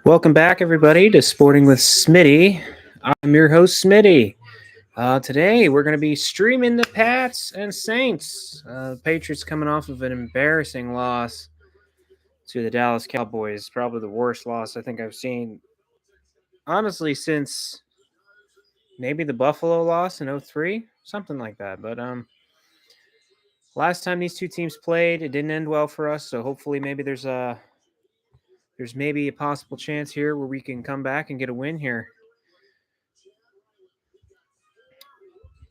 Welcome back, everybody, to Sporting with Smitty. I'm your host, Smitty. Today, we're going to be streaming the Pats and Saints. The Patriots coming off of an embarrassing loss to the Dallas Cowboys. Probably the worst loss I think I've seen, honestly, since maybe the Buffalo loss in 03, something like that. But last time these two teams played, it didn't end well for us. So hopefully maybe there's maybe a possible chance here where we can come back and get a win here.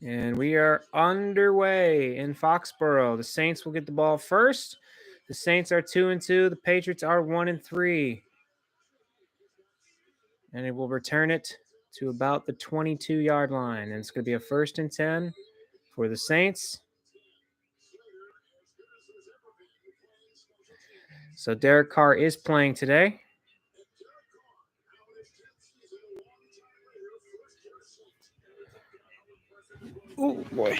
And we are underway in Foxborough. The Saints will get the ball first. The Saints are 2-2. The Patriots are 1-3. And it will return it to about the 22-yard line. And it's going to be a 1st and 10 for the Saints. So Derek Carr is playing today. Oh, boy.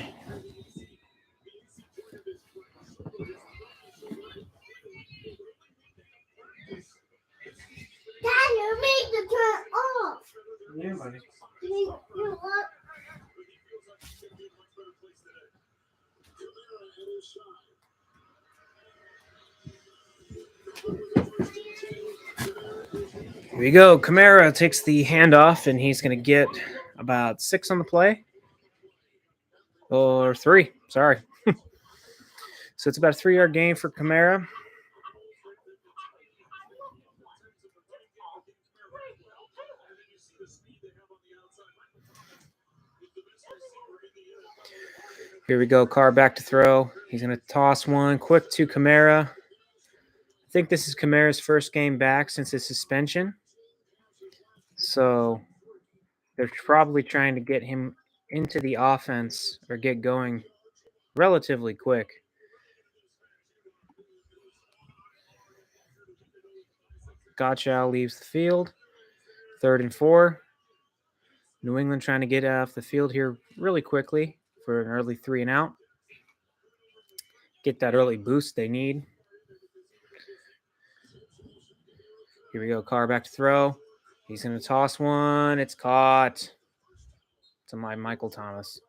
Dad, you made the turn off. Yeah, buddy. You what? Here we go. Kamara takes the handoff, and he's going to get about 6 on the play. Or 3. Sorry. So it's about a 3-yard gain for Kamara. Here we go. Carr back to throw. He's going to toss one quick to Kamara. I think this is Kamara's first game back since his suspension. So they're probably trying to get him into the offense or get going relatively quick. Gottschall leaves the field. 3rd and 4. New England trying to get off the field here really quickly for an early 3 and out. Get that early boost they need. Here we go. Carr back to throw. He's going to toss one. It's caught. To my Michael Thomas.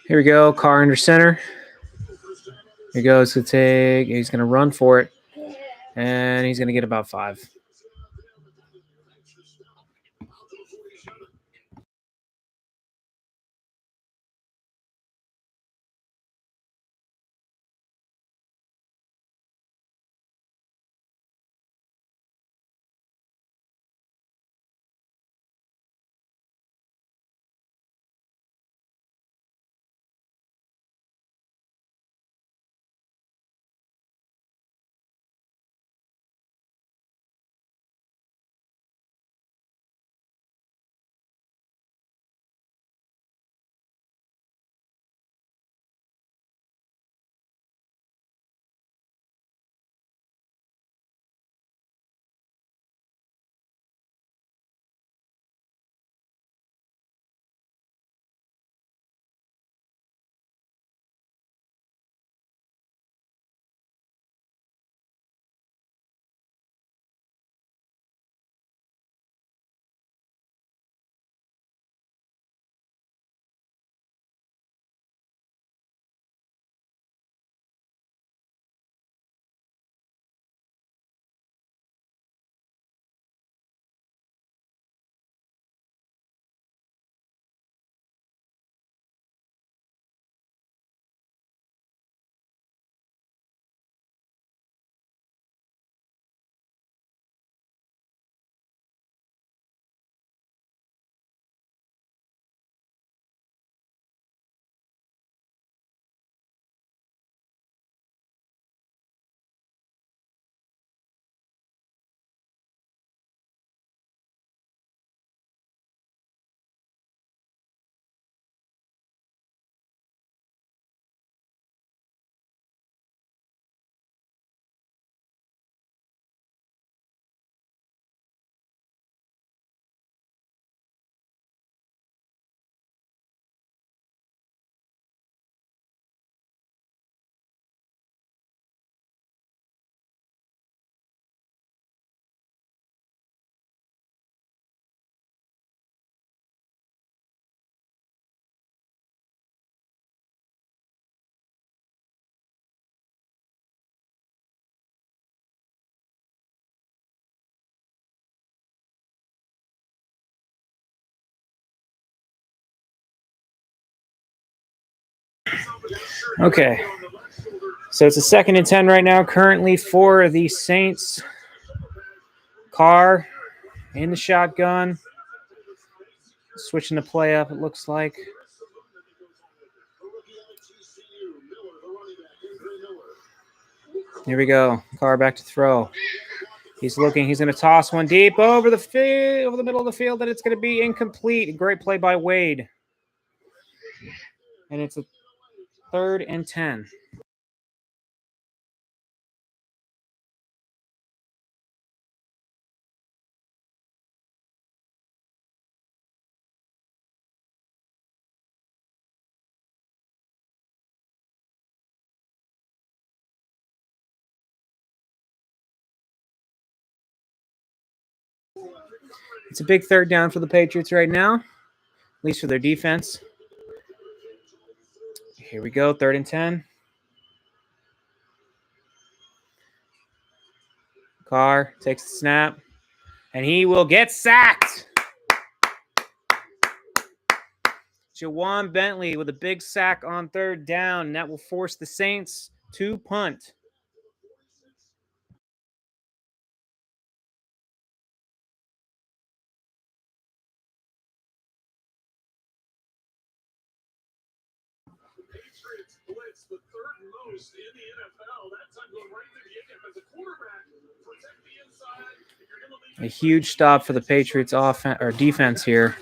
Here we go. Carr under center. He goes to take. He's going to run for it. And he's going to get about 5. Okay. So it's a 2nd and 10 right now, currently for the Saints. Carr in the shotgun. Switching the play up, it looks like. Here we go. Carr back to throw. He's looking. He's going to toss one deep over the field, over the middle of the field, and it's going to be incomplete. Great play by Wade. And it's a 3rd and 10. It's a big 3rd down for the Patriots right now, at least for their defense. Here we go, 3rd and 10. Carr takes the snap, and he will get sacked. Jawan Bentley with a big sack on 3rd down, and that will force the Saints to punt. Blitz, the 3rd most in the NFL. That time going right to the end as a quarterback. Protect the inside. If you're going to leave A huge stop for the Patriots offense or defense here.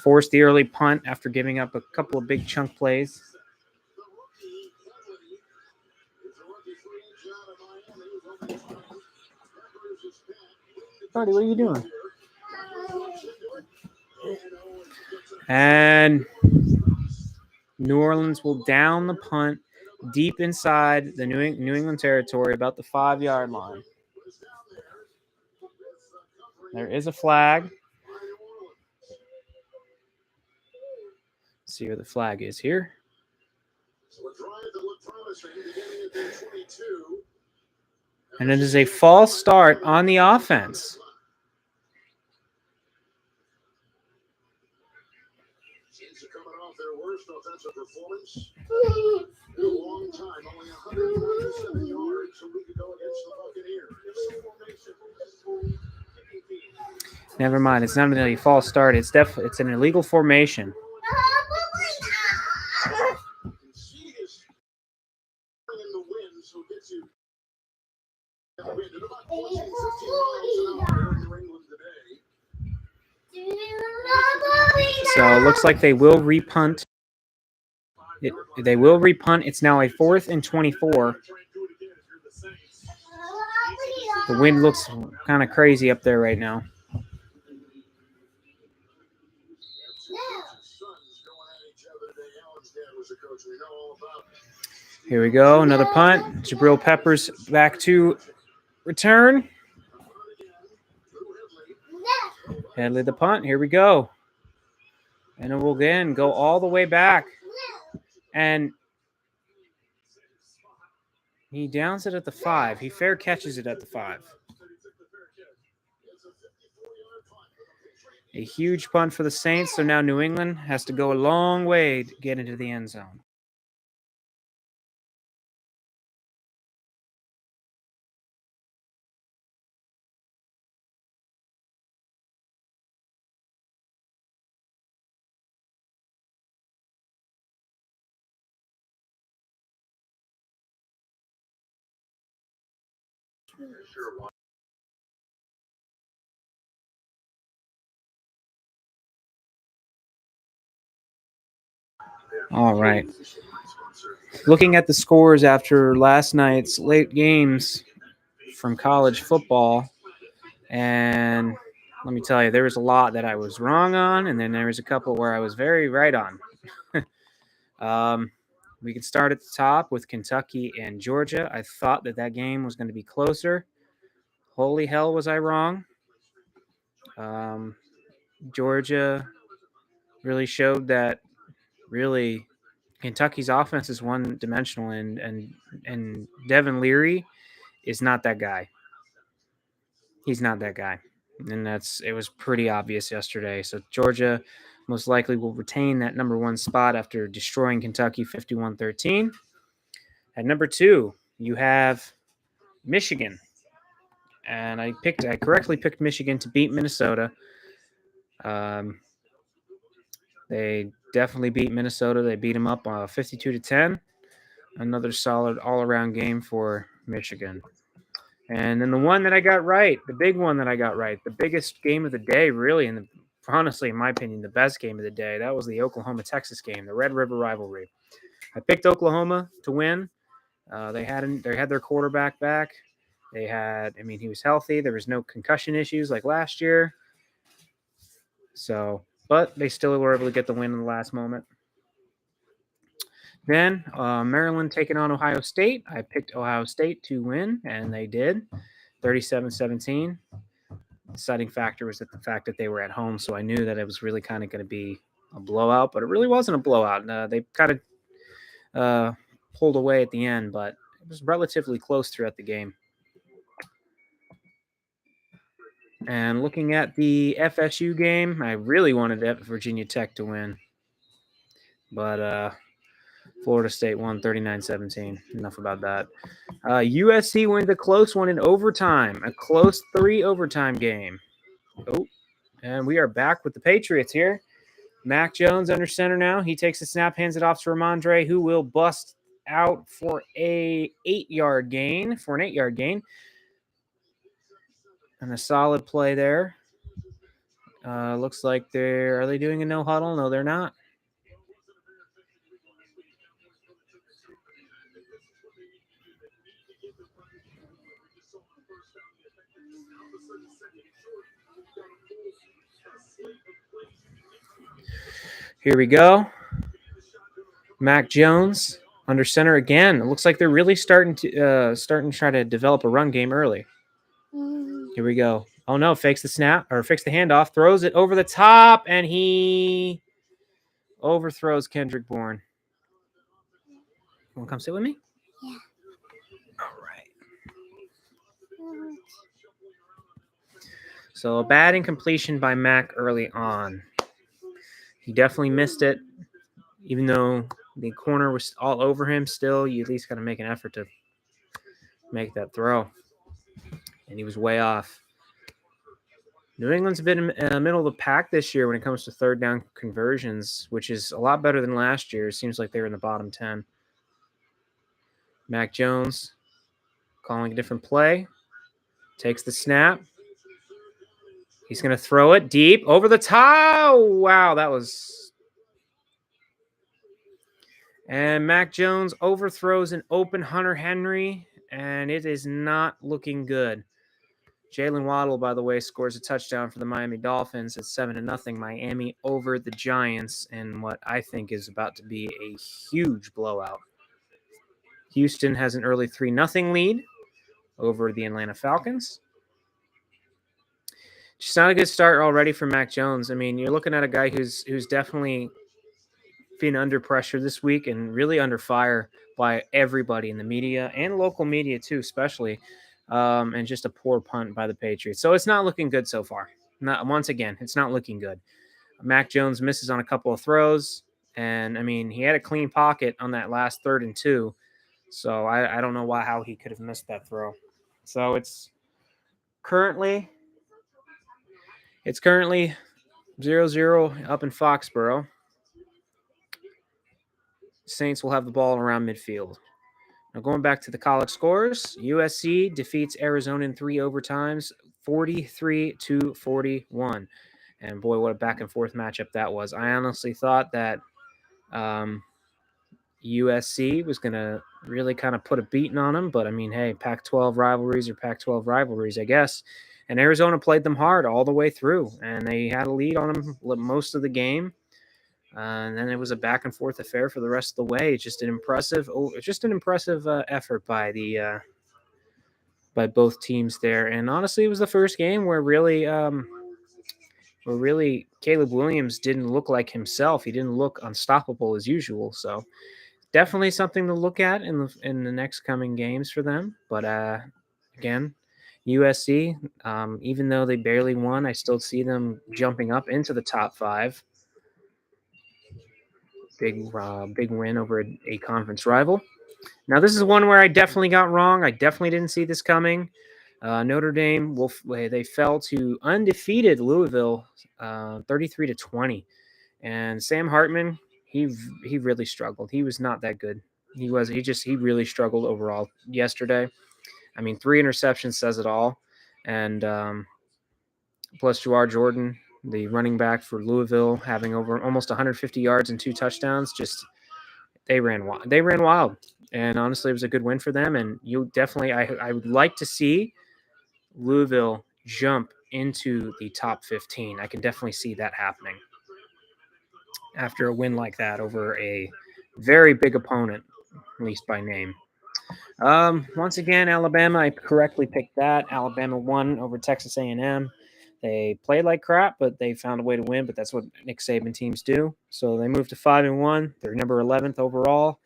Forced the early punt after giving up a couple of big chunk plays. Buddy, what are you doing? And New Orleans will down the punt deep inside the New England territory, about the 5-yard line. There is a flag. See where the flag is here. And it is a false start on the offense. coming off their worst offensive performance in a long time. Only 197 yards a week ago against the Buccaneers. Never mind. It's not a false start. It's an illegal formation. So it looks like they will repunt. They will repunt. It's now a 4th and 24. The wind looks kind of crazy up there right now. Here we go. Another punt. Jabril Peppers back to return. Headley the punt. Here we go. And it will again go all the way back. And he downs it at the 5. He fair catches it at the 5. A huge punt for the Saints. So now New England has to go a long way to get into the end zone. All right. Looking at the scores after last night's late games from college football, and let me tell you, there was a lot that I was wrong on, and then there was a couple where I was very right on. We can start at the top with Kentucky and Georgia. I thought that game was going to be closer. Holy hell, was I wrong? Georgia really showed that really Kentucky's offense is one-dimensional, and Devin Leary is not that guy. He's not that guy, and it was pretty obvious yesterday. So Georgia most likely will retain that number 1 spot after destroying Kentucky 51-13. At number 2, you have Michigan. And I correctly picked Michigan to beat Minnesota. They definitely beat Minnesota. They beat them up 52-10. Another solid all-around game for Michigan. And then the one that I got right, the big one that I got right, the biggest game of the day, really, and honestly, in my opinion, the best game of the day, that was the Oklahoma-Texas game, the Red River rivalry. I picked Oklahoma to win. They had their quarterback back. He was healthy. There was no concussion issues like last year. So, but they still were able to get the win in the last moment. Then Maryland taking on Ohio State. I picked Ohio State to win, and they did, 37-17. The deciding factor was the fact that they were at home, so I knew that it was really kind of going to be a blowout, but it really wasn't a blowout. They kind of pulled away at the end, but it was relatively close throughout the game. And looking at the FSU game, I really wanted Virginia Tech to win, but Florida State won 39-17. Enough about that. USC wins a close one in overtime, a close 3 overtime game. Oh, and we are back with the Patriots here. Mac Jones under center now. He takes the snap, hands it off to Ramondre, who will bust out for an 8-yard gain. And a solid play there. Looks like are they doing a no huddle? No, they're not. Here we go. Mac Jones under center again. It looks like they're really starting to try to develop a run game early. Here we go. Oh no, fakes the handoff, throws it over the top, and he overthrows Kendrick Bourne. Want to come sit with me? Yeah. All right. So a bad incompletion by Mac early on. He definitely missed it. Even though the corner was all over him, still, you at least got to make an effort to make that throw. And he was way off. New England's been in the middle of the pack this year when it comes to third down conversions, which is a lot better than last year. It seems like they were in the bottom 10. Mac Jones calling a different play. Takes the snap. He's going to throw it deep over the top. Wow, that was... And Mac Jones overthrows an open Hunter Henry, and it is not looking good. Jalen Waddle, by the way, scores a touchdown for the Miami Dolphins at 7-0. Miami over the Giants in what I think is about to be a huge blowout. Houston has an early 3-0 lead over the Atlanta Falcons. Just not a good start already for Mac Jones. I mean, you're looking at a guy who's definitely been under pressure this week and really under fire by everybody in the media and local media too, especially. And just a poor punt by the Patriots. So it's not looking good so far. Once again, it's not looking good. Mac Jones misses on a couple of throws. And, I mean, he had a clean pocket on that last 3rd and 2. So I don't know how he could have missed that throw. So it's currently 0-0 up in Foxborough. Saints will have the ball around midfield. Now going back to the college scores, USC defeats Arizona in 3 overtimes, 43-41. And boy, what a back and forth matchup that was. I honestly thought that USC was going to really kind of put a beating on them. But I mean, hey, Pac-12 rivalries are Pac-12 rivalries, I guess. And Arizona played them hard all the way through. And they had a lead on them most of the game. And then it was a back and forth affair for the rest of the way. Just an impressive effort by by both teams there. And honestly, it was the first game where really Caleb Williams didn't look like himself. He didn't look unstoppable as usual. So definitely something to look at in the next coming games for them. But again, USC, even though they barely won, I still see them jumping up into the top 5. big win over a conference rival. Now, this is one where I definitely got wrong. I definitely didn't see this coming. Notre Dame, they fell to undefeated Louisville, 33-20. And Sam Hartman, he really struggled. He was not that good. He really struggled overall yesterday. I mean, 3 interceptions says it all. And plus Jawar Jordan, the running back for Louisville, having over almost 150 yards and 2 touchdowns. Just they ran wild. They ran wild. And honestly, it was a good win for them. And you definitely, I would like to see Louisville jump into the top 15. I can definitely see that happening after a win like that over a very big opponent, at least by name. Once again, Alabama, I correctly picked that. Alabama won over Texas A&M. They played like crap, but they found a way to win. But that's what Nick Saban teams do. So they moved to 5-1. They're number 11th overall.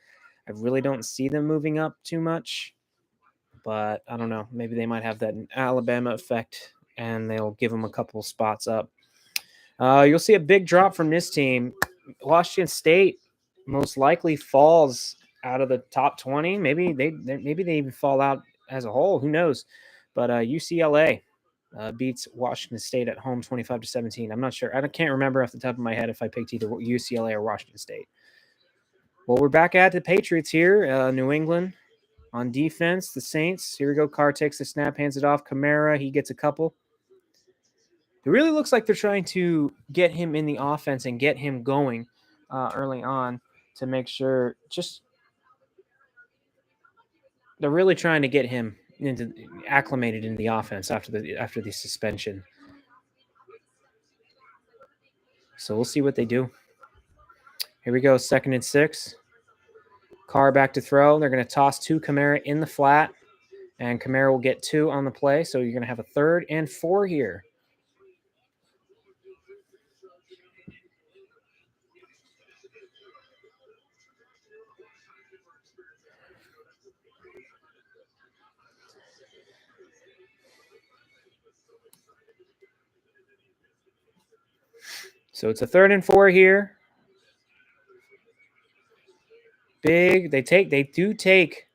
I really don't see them moving up too much, but I don't know. Maybe they might have that Alabama effect, and they'll give them a couple spots up. You'll see a big drop from this team. Washington State most likely falls out of the top 20. Maybe they even fall out as a whole. Who knows? But UCLA beats Washington State at home 25-17. I'm not sure. I can't remember off the top of my head if I picked either UCLA or Washington State. Well, we're back at the Patriots here. New England on defense. The Saints. Here we go. Carr takes the snap, hands it off. Kamara, he gets a couple. It really looks like they're trying to get him in the offense and get him going early on to make sure they're really trying to get him acclimated into the offense after the suspension. So we'll see what they do. Here we go, 2nd and 6. Carr back to throw. They're going to toss to Kamara in the flat, and Kamara will get 2 on the play. So you're going to have a 3rd and 4 here. So it's a 3rd and 4 here. They do take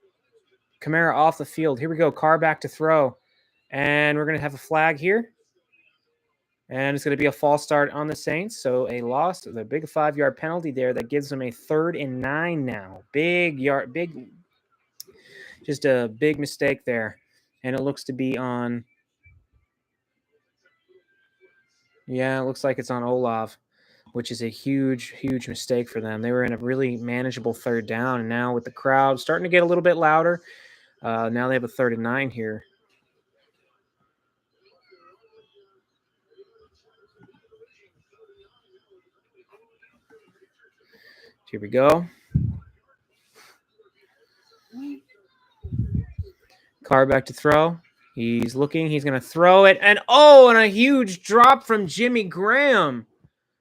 Kamara off the field. Here we go. Carr back to throw. And we're going to have a flag here. And it's going to be a false start on the Saints. So a loss, the big 5-yard penalty there that gives them a 3rd and 9 now. Just a big mistake there. And it looks to be on, it looks like it's on Olav, which is a huge, huge mistake for them. They were in a really manageable 3rd down. And now with the crowd starting to get a little bit louder, now they have a 3rd and 9 here. Here we go. Carr back to throw. He's looking. He's going to throw it. And a huge drop from Jimmy Graham.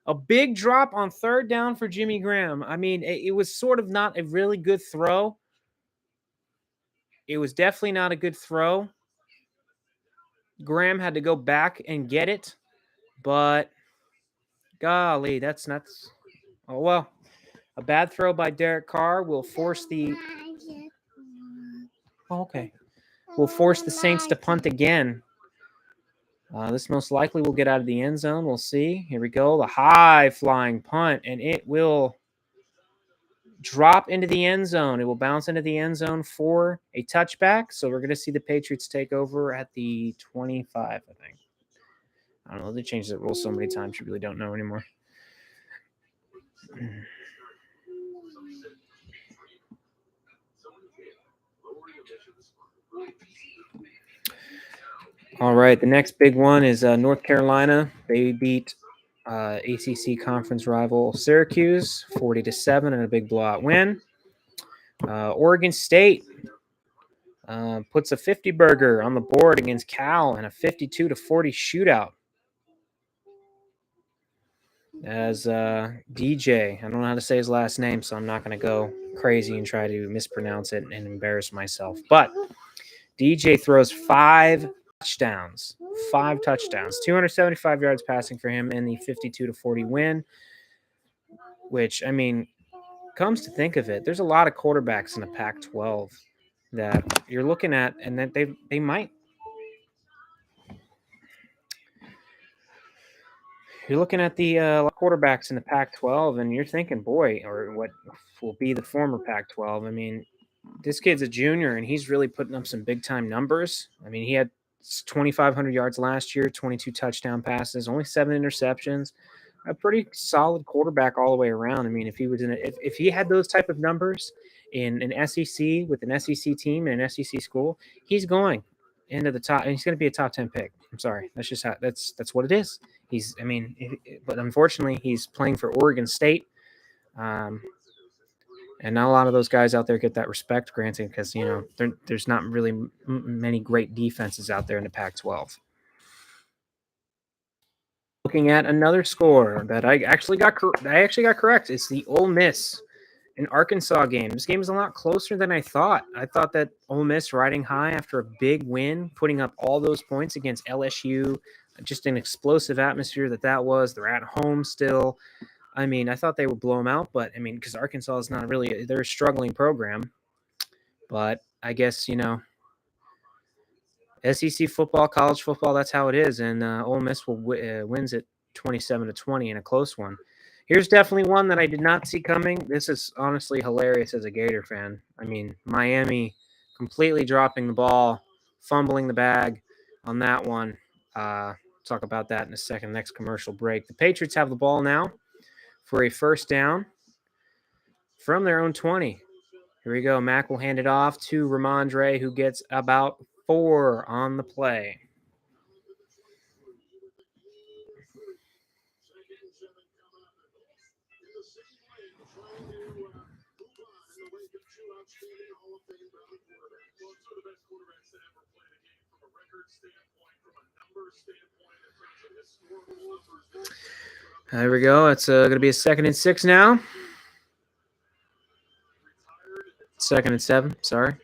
A big drop on 3rd down for Jimmy Graham. I mean, it was sort of not a really good throw. It was definitely not a good throw. Graham had to go back and get it. But, golly, that's nuts. Oh, well. A bad throw by Derek Carr will force the... Oh, okay. Will force the Saints to punt again. This most likely will get out of the end zone. We'll see. Here we go. The high-flying punt, and it will drop into the end zone. It will bounce into the end zone for a touchback. So we're going to see the Patriots take over at the 25, I think. I don't know. They changed the rules so many times you really don't know anymore. All right, the next big one is North Carolina. They beat ACC conference rival Syracuse 40-7 in a big blowout win. Oregon State puts a 50-burger on the board against Cal in a 52-40 shootout. As DJ, I don't know how to say his last name, so I'm not going to go crazy and try to mispronounce it and embarrass myself. But DJ throws 5 touchdowns, 275 yards passing for him in the 52-40 win, which, I mean, comes to think of it, there's a lot of quarterbacks in the Pac-12 that you're looking at, and that they might. You're looking at the quarterbacks in the Pac-12, and you're thinking, boy, or what will be the former Pac-12. I mean, this kid's a junior, and he's really putting up some big-time numbers. I mean, he had 2,500 yards last year, 22 touchdown passes, only 7 interceptions. A pretty solid quarterback all the way around. I mean, if he was if he had those type of numbers in an SEC with an SEC team and an SEC school, he's going into the top, and he's going to be a top 10 pick. I'm sorry, that's just how that's what it is. But unfortunately, he's playing for Oregon State, and not a lot of those guys out there get that respect granted because there's not really many great defenses out there in the Pac-12. Looking at another score that I actually got correct. It's the Ole Miss and Arkansas game. This game is a lot closer than I thought. I thought that Ole Miss riding high after a big win, putting up all those points against LSU, just an explosive atmosphere that was. They're at home still. I mean, I thought they would blow them out, but I mean, because Arkansas is not really, they're a struggling program. But I guess, SEC football, college football, that's how it is. And Ole Miss wins it 27-20 in a close one. Here's definitely one that I did not see coming. This is honestly hilarious as a Gator fan. I mean, Miami completely dropping the ball, fumbling the bag on that one. Talk about that in a second. Next commercial break. The Patriots have the ball now for a first down from their own 20. Here we go. Mack will hand it off to Ramondre, who gets about 4 on the play. There we go. It's going to be a 2nd and 6 now. 2nd and 7. Sorry.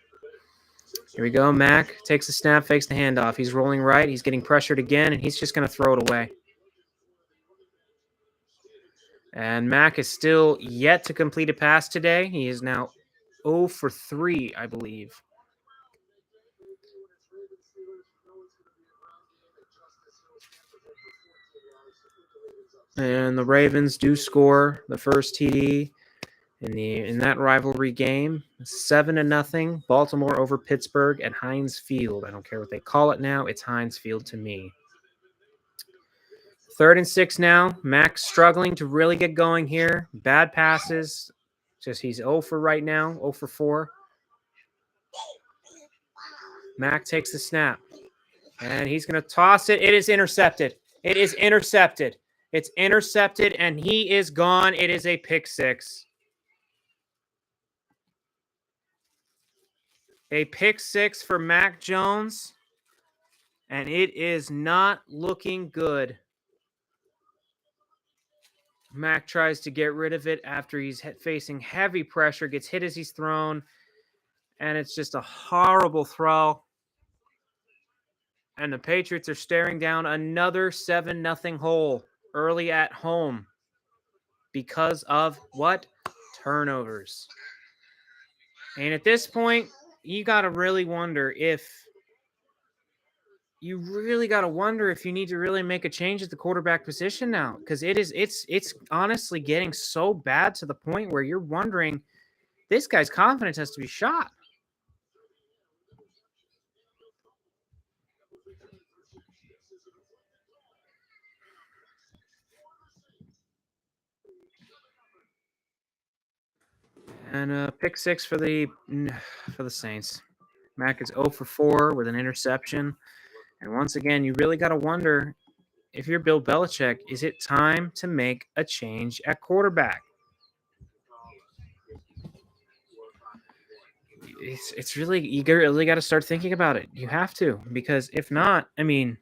Here we go. Mack takes the snap, fakes the handoff. He's rolling right. He's getting pressured again, and he's just going to throw it away. And Mack is still yet to complete a pass today. He is now 0 for 3, I believe. And the Ravens do score the first TD in that rivalry game. 7-0. Baltimore over Pittsburgh at Heinz Field. I don't care what they call it now. It's Heinz Field to me. 3rd and 6 now. Mack struggling to really get going here. Bad passes. Just he's 0 for right now. 0 for 4. Mack takes the snap. And he's going to toss it. It is intercepted. It is intercepted. It's intercepted, and he is gone. It is a pick 6. A pick 6 for Mac Jones, and it is not looking good. Mac tries to get rid of it after he's facing heavy pressure, gets hit as he's thrown, and it's just a horrible throw. And the Patriots are staring down another 7-0 hole early at home because of what? Turnovers. And at this point, you got to really wonder if you need to really make a change at the quarterback position now, because it's honestly getting so bad to the point where you're wondering, this guy's confidence has to be shot. And pick 6 for the Saints. Mac is 0 for 4 with an interception. And once again, you really got to wonder, if you're Bill Belichick, is it time to make a change at quarterback? It's really, you really got to start thinking about it. You have to, because if not, I mean,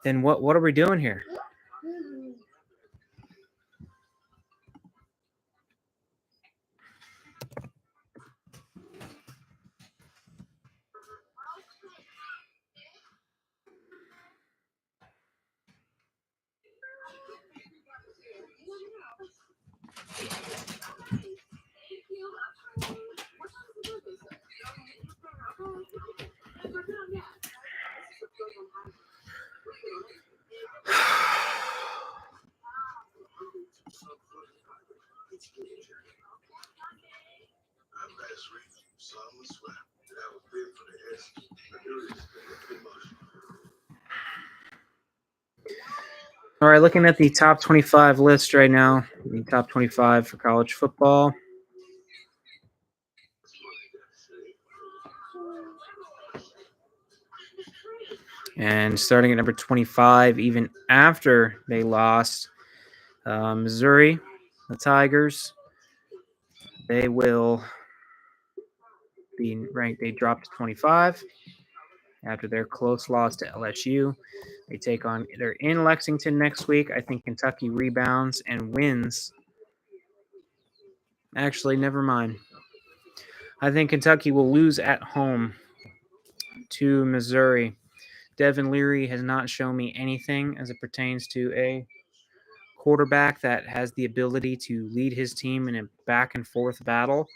then what are we doing here? All right, looking at the top 25 list right now, the top 25 for college football. And starting at number 25, even after they lost, Missouri, the Tigers, they will be ranked. They dropped to 25 after their close loss to LSU. They take on, they're in Lexington next week. I think Kentucky rebounds and wins. Actually, never mind. I think Kentucky will lose at home to Missouri. Devin Leary has not shown me anything as it pertains to a quarterback that has the ability to lead his team in a back and forth battle.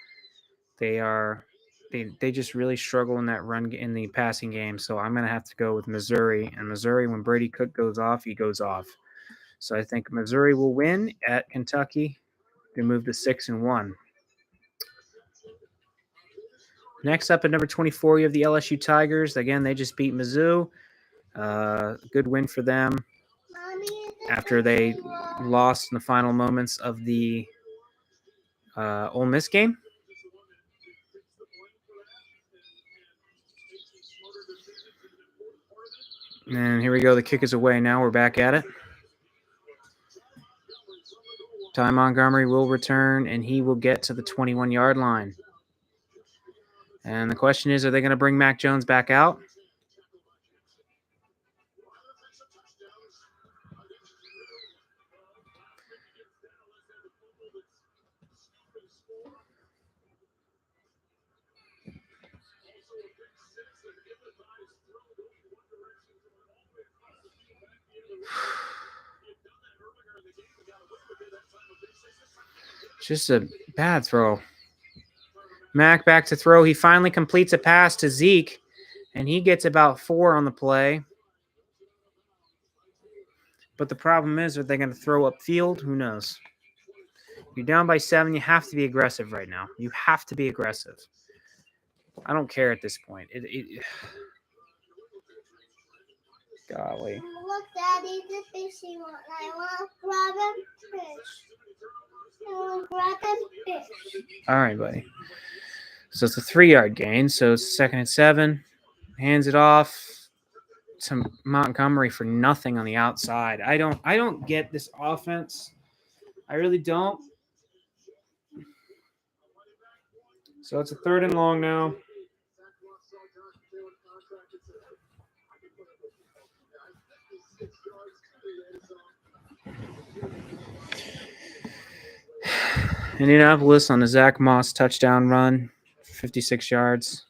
They just really struggle in that run in the passing game. So I'm going to have to go with Missouri. And Missouri, when Brady Cook goes off, he goes off. So I think Missouri will win at Kentucky to move to 6-1. Next up at number 24, you have the LSU Tigers. Again, they just beat Mizzou. Good win for them after they lost in the final moments of the Ole Miss game. And here we go. The kick is away now. We're back at it. Ty Montgomery will return, and he will get to the 21-yard line. And the question is, are they going to bring Mac Jones back out? Just a bad throw. Mac back to throw. He finally completes a pass to Zeke, and he gets about 4 on the play. But the problem is, are they going to throw upfield? Who knows? You're down by 7. You have to be aggressive right now. You have to be aggressive. I don't care at this point. Golly. Look, Daddy, the fishy one. I want to grab a fish. I want to grab a fish. All right, buddy. So it's a 3-yard gain. So it's 2nd and 7. Hands it off to Montgomery for nothing on the outside. I don't get this offense. I really don't. So it's a 3rd and long now. Indianapolis on a Zach Moss touchdown run, 56 yards.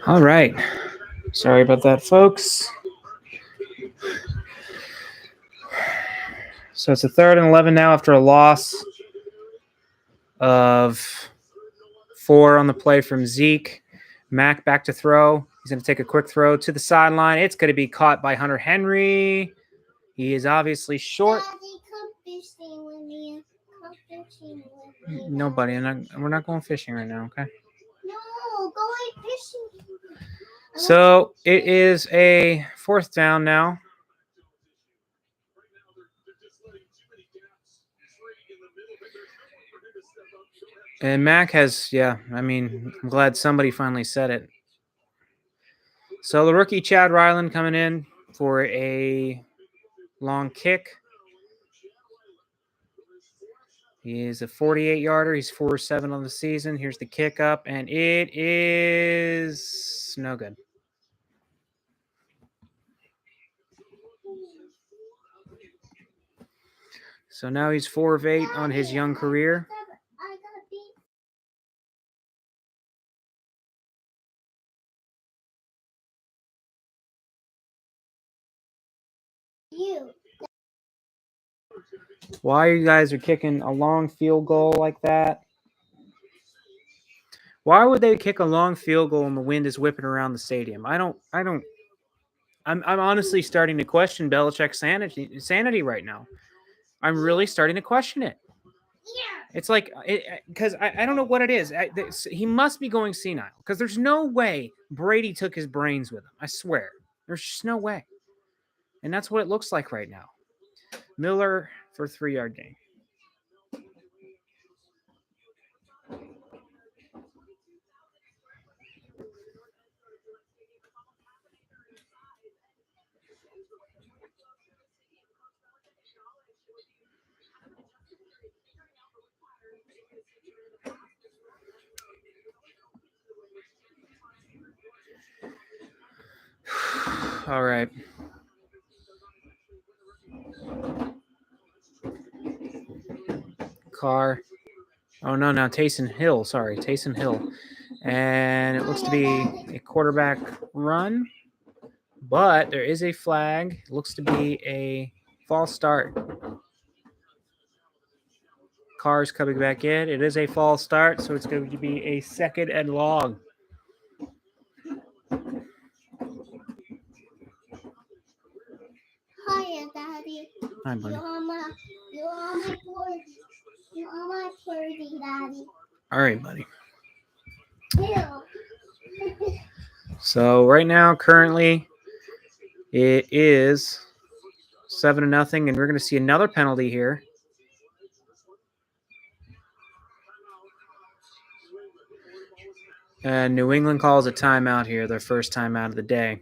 All right. Sorry about that, folks. So it's a 3rd and 11 now after a loss of 4 on the play from Zeke. Mack back to throw. He's going to take a quick throw to the sideline. It's going to be caught by Hunter Henry. He is obviously short. Daddy, come fishing with me. Come fishing with me. Nobody. We're not going fishing right now, okay? No, going fishing. So it is a 4th down now. And Mac has, I'm glad somebody finally said it. So the rookie Chad Ryland coming in for a long kick. He is a 48-yarder. He's 4-7 on the season. Here's the kick up, and it is no good. So now he's 4 of 8 on his young career. I gotta beat you. Why you guys are kicking a long field goal like that? Why would they kick a long field goal and the wind is whipping around the stadium? I'm honestly starting to question Belichick's sanity right now. I'm really starting to question it. Yeah. It's like, because I don't know what it is. He must be going senile because there's no way Brady took his brains with him. I swear. There's just no way. And that's what it looks like right now. Miller for 3-yard gain. All right. Carr. Oh, no, Taysom Hill. Sorry, Taysom Hill. And it looks to be a quarterback run, but there is a flag. It looks to be a false start. Carr's coming back in. It is a false start, so it's going to be a 2nd and long. Hiya, Daddy. Hi, buddy. You're on my party, Daddy. All right, buddy. Ew. So right now, currently, it is 7-0, and we're going to see another penalty here. And New England calls a timeout here, their first timeout of the day.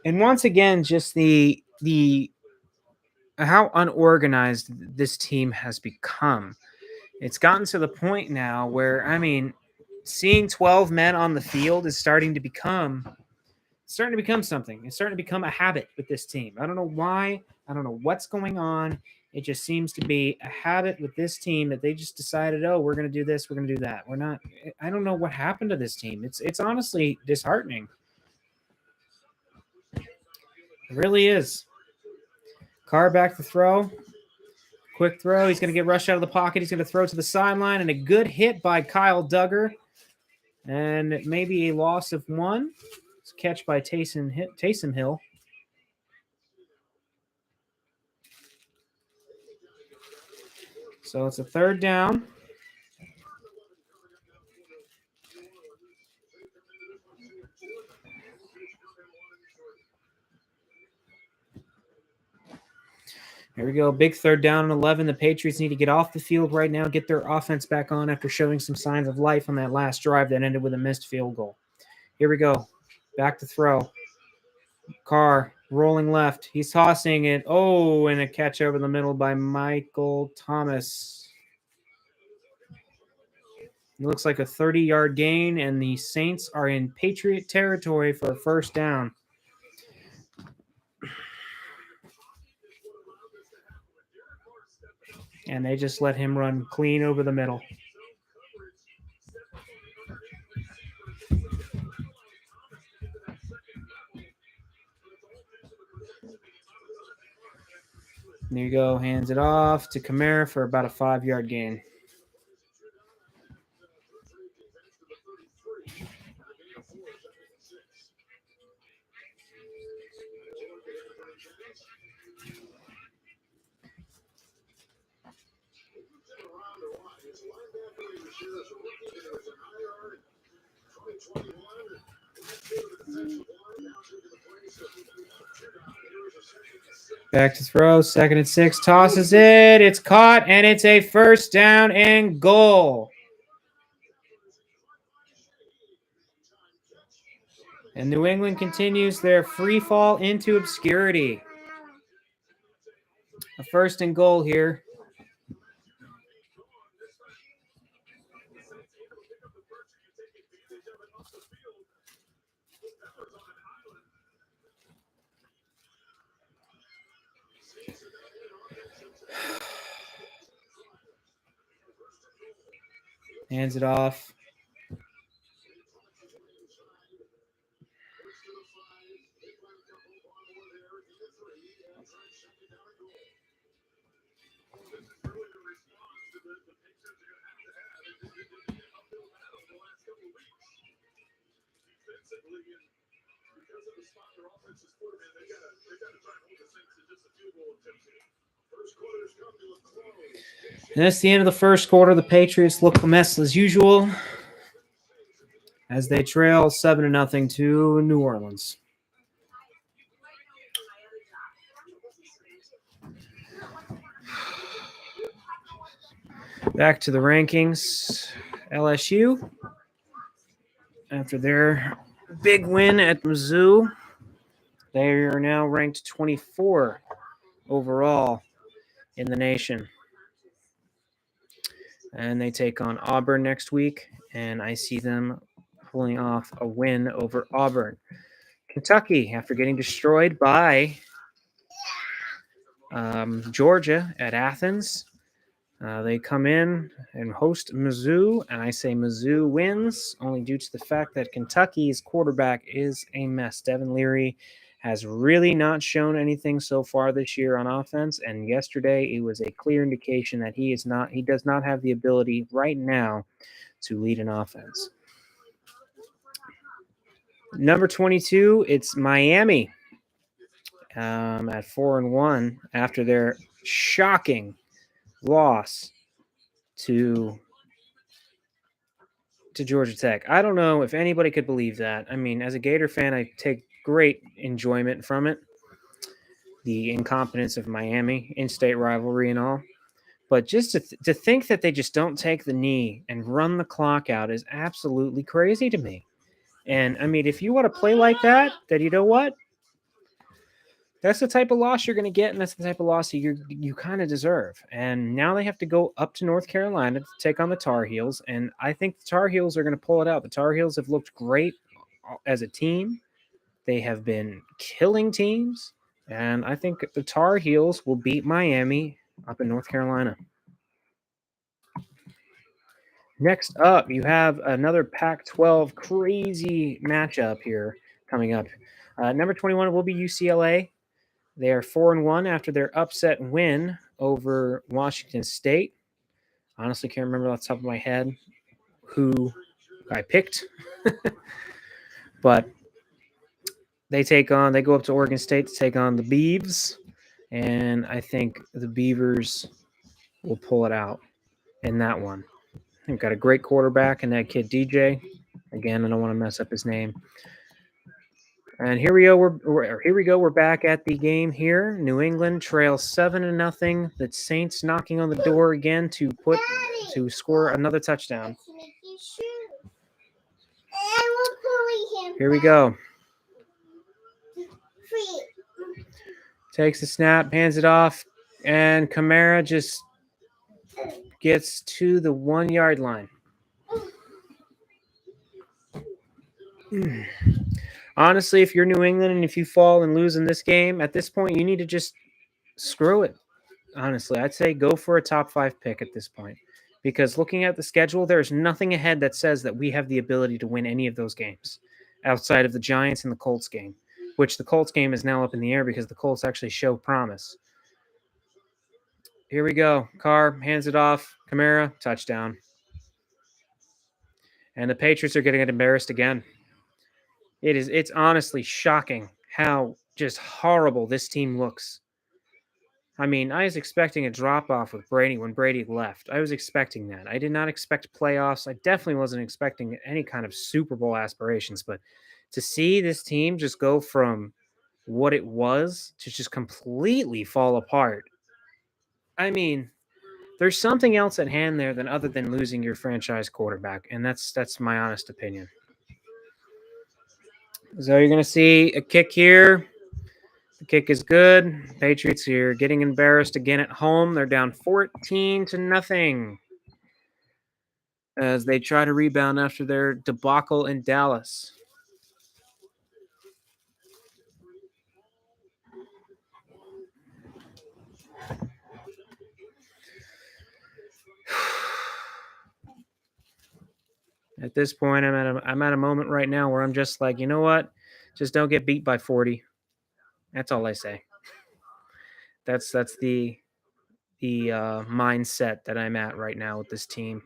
And once again, just the how unorganized this team has become. It's gotten to the point now where, seeing 12 men on the field is starting to become something. It's starting to become a habit with this team. I don't know why. I don't know what's going on. It just seems to be a habit with this team that they just decided, oh, we're going to do this, we're going to do that. We're not. I don't know what happened to this team. It's honestly disheartening. It really is. Carr back to throw. Quick throw. He's going to get rushed out of the pocket. He's going to throw to the sideline, and a good hit by Kyle Duggar. And maybe a loss of 1. It's a catch by Taysom Hill. So it's a 3rd down. Here we go. Big 3rd down and 11. The Patriots need to get off the field right now, get their offense back on after showing some signs of life on that last drive that ended with a missed field goal. Here we go. Back to throw. Carr rolling left. He's tossing it. Oh, and a catch over the middle by Michael Thomas. It looks like a 30-yard gain, and the Saints are in Patriot territory for a 1st down. And they just let him run clean over the middle. There you go. Hands it off to Kamara for about a 5-yard gain. Back to throw. 2nd and 6. Tosses it. It's caught, and it's a first down and goal. And New England continues their free fall into obscurity. A 1st and goal here. Hands it off. And that's the end of the 1st quarter. The Patriots look a mess as usual as they trail 7-0 to New Orleans. Back to the rankings. LSU, after their big win at Mizzou, they are now ranked 24 overall in the nation. And they take on Auburn next week, and I see them pulling off a win over Auburn. Kentucky, after getting destroyed by Georgia at Athens, they come in and host Mizzou, and I say Mizzou wins only due to the fact that Kentucky's quarterback is a mess. Devin Leary has really not shown anything so far this year on offense, and yesterday it was a clear indication that he does not have the ability right now to lead an offense. Number 22, it's Miami at 4-1 after their shocking loss to Georgia Tech. I don't know if anybody could believe that. I mean, as a Gator fan, I take great enjoyment from it. The incompetence of Miami, in-state rivalry and all. But just to think that they just don't take the knee and run the clock out is absolutely crazy to me. And, I mean, if you want to play like that, then you know what? That's the type of loss you're going to get, and that's the type of loss you kind of deserve. And now they have to go up to North Carolina to take on the Tar Heels, and I think the Tar Heels are going to pull it out. The Tar Heels have looked great as a team. They have been killing teams, and I think the Tar Heels will beat Miami up in North Carolina. Next up, you have another Pac-12 crazy matchup here coming up. Number 21 will be UCLA. They are 4-1 after their upset win over Washington State. Honestly, can't remember off the top of my head who I picked. But they go up to Oregon State to take on the Beavs. And I think the Beavers will pull it out in that one. They've got a great quarterback and that kid DJ. Again, I don't want to mess up his name. And here we go. We're back at the game here. New England trails 7-0. The Saints knocking on the door again to score another touchdown. Here we go. Takes the snap, hands it off, and Kamara just gets to the 1-yard line. Honestly, if you're New England and if you fall and lose in this game, at this point, you need to just screw it. honestly, I'd say go for a top 5 pick at this point. Because looking at the schedule, there's nothing ahead that says that we have the ability to win any of those games outside of the Giants and the Colts game, which the Colts game is now up in the air because the Colts actually show promise. Here we go. Carr hands it off. Kamara, touchdown. And the Patriots are getting embarrassed again. It's honestly shocking how just horrible this team looks. I mean, I was expecting a drop off with Brady when Brady left. I was expecting that. I did not expect playoffs. I definitely wasn't expecting any kind of Super Bowl aspirations. But to see this team just go from what it was to just completely fall apart, I mean, there's something else at hand there than other than losing your franchise quarterback, and that's my honest opinion. So you're going to see a kick here. The kick is good. Patriots here getting embarrassed again at home. They're down 14-0 as they try to rebound after their debacle in Dallas. At this point, I'm at a moment right now where I'm just like, you know what? Just don't get beat by 40. That's all I say. That's the mindset that I'm at right now with this team.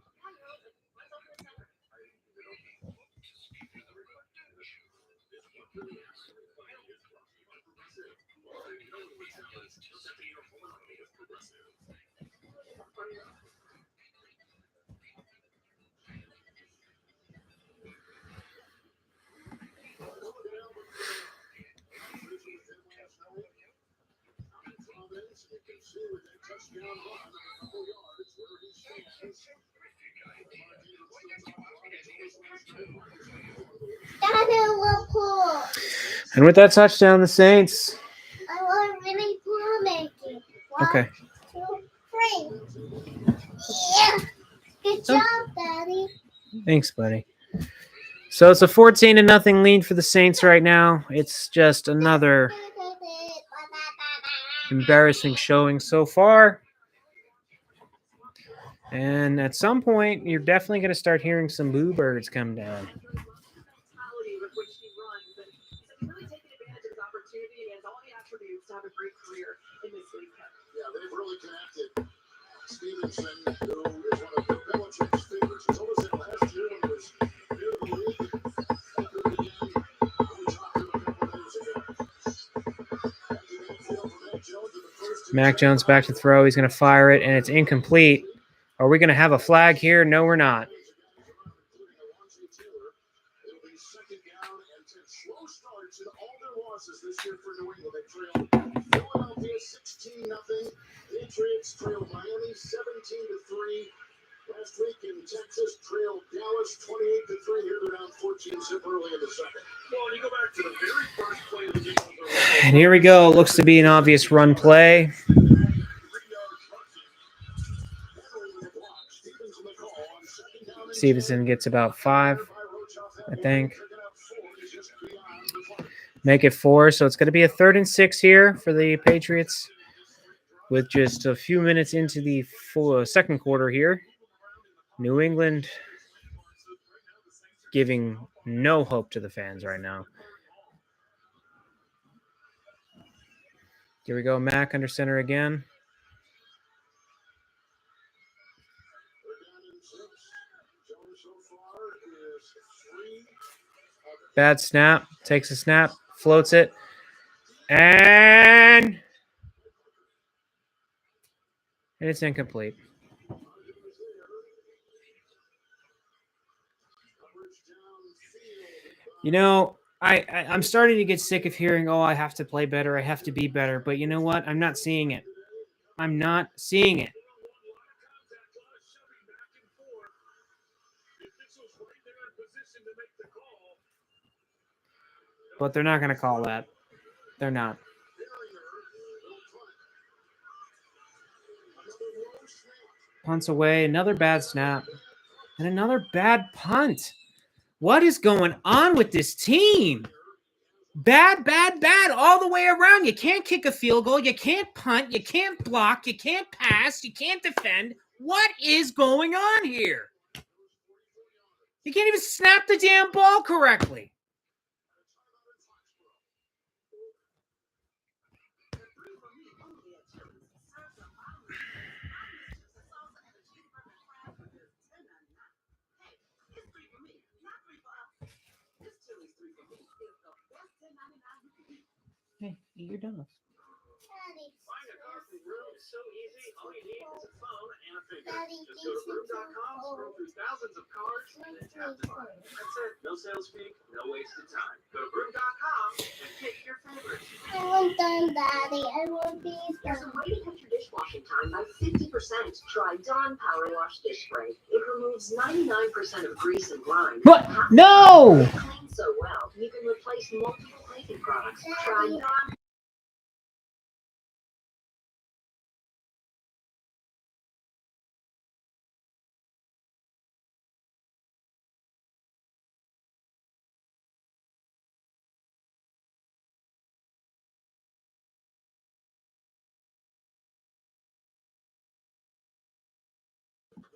And with that touchdown, the Saints. I want really pool making. 1, Okay. 2, 3. Yeah. Good job, Daddy. Thanks, buddy. So it's a 14-0 lead for the Saints right now. It's just another embarrassing showing so far. And at some point, you're definitely going to start hearing some boo birds come down. Yeah, they've really connected. Stevenson, who is one of Belichick's favorites, told us that last year when he was new to the league, after the game, we talked to him a couple days ago. Mac Jones back to throw. He's going to fire it, and it's incomplete. Are we going to have a flag here? No, we're not. Slow starts in all their losses this year for New England. They trailed Philadelphia 16-0. Patriots trailed Miami 17-3. Last week in Texas, trailed Dallas 28-3. Here they're down 14-zip early in the second. Well, you go back to the very first play of the game. And here we go. Looks to be an obvious run play. Stevenson gets about 5, I think. Make it 4, so it's going to be a 3rd and 6 here for the Patriots with just a few minutes into the second quarter here. New England giving no hope to the fans right now. Here we go, Mac under center again. Bad snap, takes a snap, floats it, and it's incomplete. You know, I'm starting to get sick of hearing, oh, I have to play better, I have to be better. But you know what? I'm not seeing it. I'm not seeing it. But they're not going to call that. They're not. Punts away, another bad snap, and another bad punt. What is going on with this team? Bad, bad, bad all the way around. You can't kick a field goal. You can't punt. You can't block. You can't pass. You can't defend. What is going on here? You can't even snap the damn ball correctly. Hey, eat your donuts. Daddy, Buying a car from Room is so easy. All you need is a phone and a finger. Daddy, Just go to Room.com, scroll through thousands of cars, and then tap to buy. That's it. No sales fee, no wasted time. Go to Room.com and pick your favorite. I want done, Daddy. I want these There's a done. way to cut your dishwashing time by 50%. Try Dawn Power Wash Dish Spray. It removes 99% of grease and grime. What? No! It cleans so well, you can replace multiple cleaning products. Try Dawn.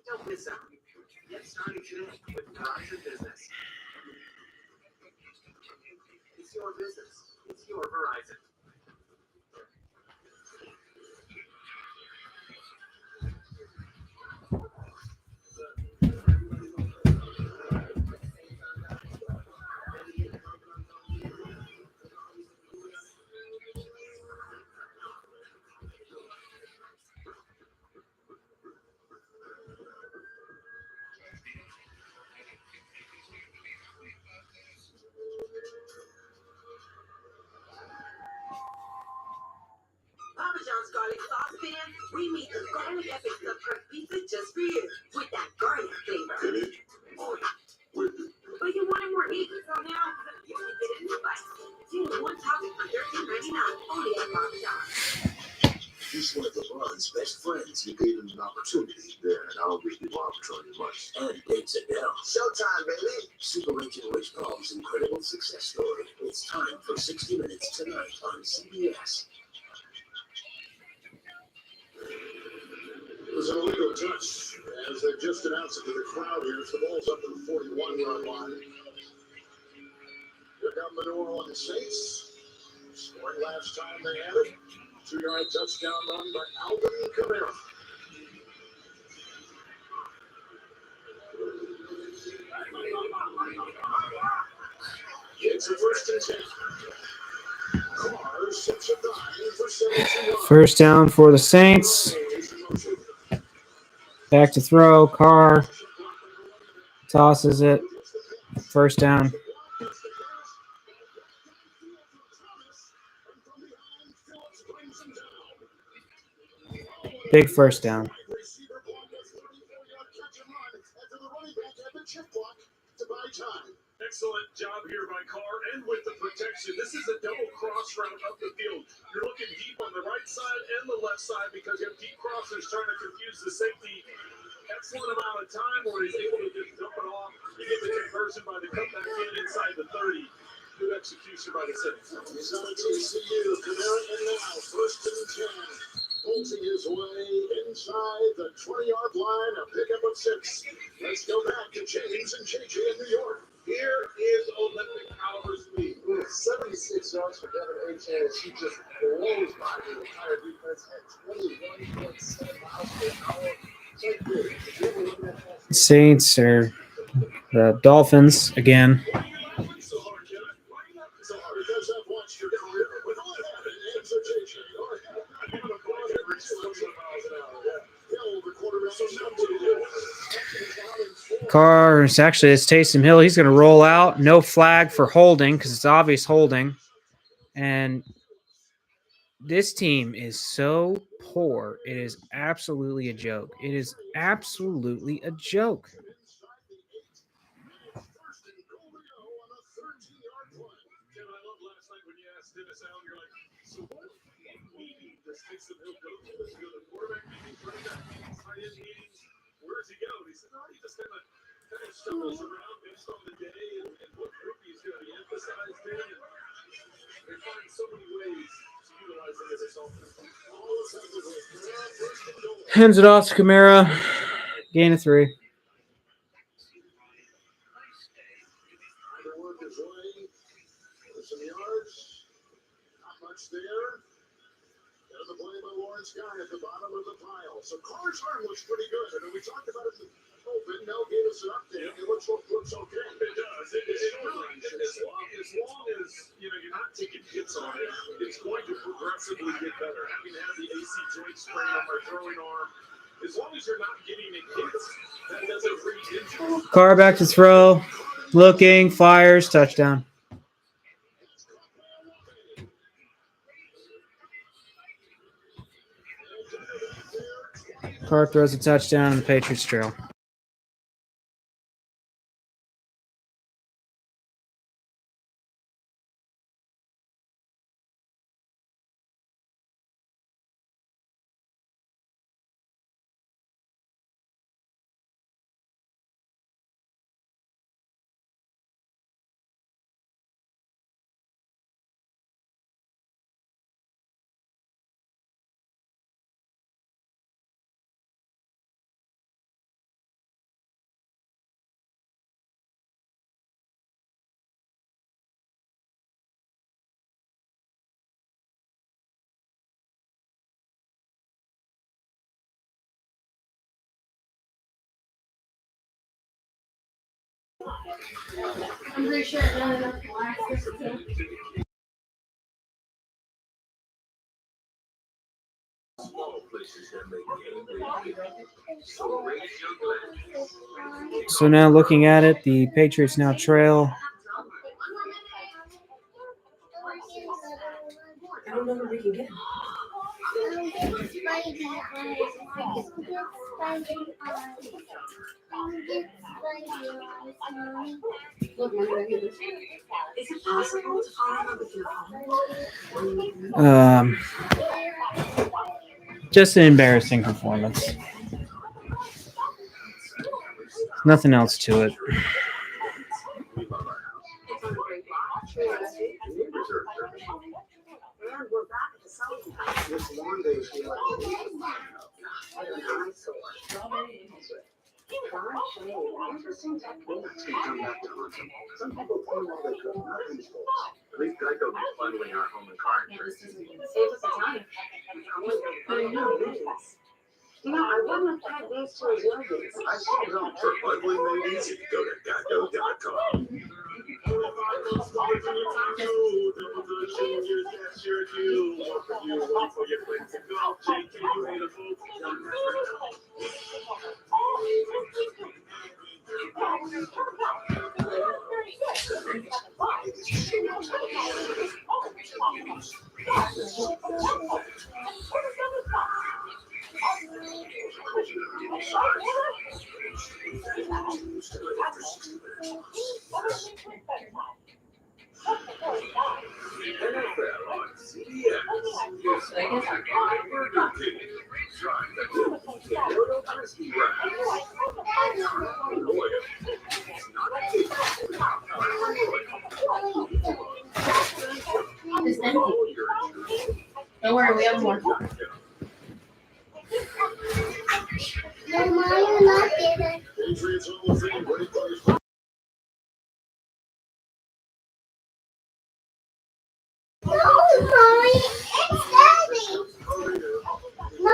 Don't miss out. Get started today with Verizon Business. It's your business. It's your Verizon. Papa John's garlic sauce pan, we made the garlic epic stuffed crust pizza just for you with that garlic flavor. But you wanted more meat, so now you can get it in a bite. It's one topping for $13.99 only at Papa John's. He's one of LeBron's best friends. He gave him an opportunity there, and I don't give people opportunity much. And it's a bell. Showtime, baby. Super Rich and Rich Paul's incredible success story. It's time for 60 Minutes tonight on CBS. It was an illegal touch, as they just announced it to the crowd here. The ball's up to the 41-yard line. Here come the New Orleans Saints. Scoring last time they had it. 2-yard touchdown run by Alvin Kamara. It's a 1st and 10. Carr sets a dime for 72 yards. First down for the Saints. Back to throw. Carr tosses it. First down. Big first down. Excellent job here by Carr, and with the protection. This is a double cross route up the field. You're looking deep on the right side and the left side because you have deep crossers trying to confuse the safety. Excellent amount of time where he's able to just dump it off. You get the conversion by the cutback in inside the 30. Good execution by the Saints. He's on TCU. Kamara in now. 1st and 10. Bolting his way inside the 20-yard line. A pickup of 6. Let's go back to James and JJ in New York. Here is Olympic caliber speed. 76 yards for Devin Achane. She just blows by the entire defense at 21.7 miles per hour. Saints are the Dolphins again. Carr is actually, it's Taysom Hill. He's going to roll out. No flag for holding because it's obvious holding. And this team is so poor. It is absolutely a joke. It is absolutely a joke. Where does he go? He said, no, he just kind of stumbles around based on the day and what group he's going to be emphasized in. find so many ways to utilize it as a self-defense. All effectively. First and goal. Hands it off to Kamara. Gain of 3. Trying to work his way for some yards. Not much there. There's the play by Lawrence Guy at the bottom of the pile. So Carr's arm looks pretty good. I mean, we talked about it in the open. Mel gave us an update. It looks okay. It does. As long as you know you're not taking hits on it, it's going to progressively get better. Having had the AC joint sprain on my throwing arm, as long as you're not getting it hits, that doesn't re-injure. Carr back to throw. Looking, fires, touchdown. Carr throws a touchdown and the Patriots trail. I'm pretty sure it's not enough to last this game. So now looking at it, the Patriots now trail. I don't know where we can get him. Look, Mommy, I get this. Is it possible to follow up with your phone? Just an embarrassing performance. Nothing else to it. It's on the great block. And we're back at the selling time. This one day she An eyesore. Gosh, interesting technique. come back to hunt them. Some people claim all they could. Nothing's false. At least Geico keeps bundling our home and car insurance. Save us a time. I know, it is. You know, I wouldn't have had these two as yogis. I should go for bundling made easy. Go to geico.com. It's empty. Don't worry, we have more. No, Mom, not there. Patriots Hall of Fame, ready for your No, Mommy, it's Daddy. No,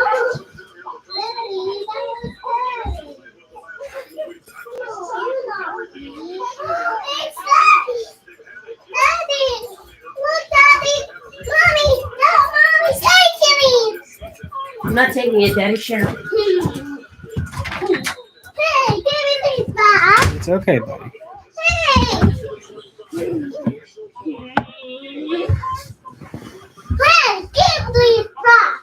Daddy, that was Daddy. No, not me. It's Daddy. Daddy, look, Daddy. Mommy, no, Mommy's taking me. I'm not taking it, Daddy. Share it. Hey, give me these back. It's okay, buddy. Hey. Hey, give these back.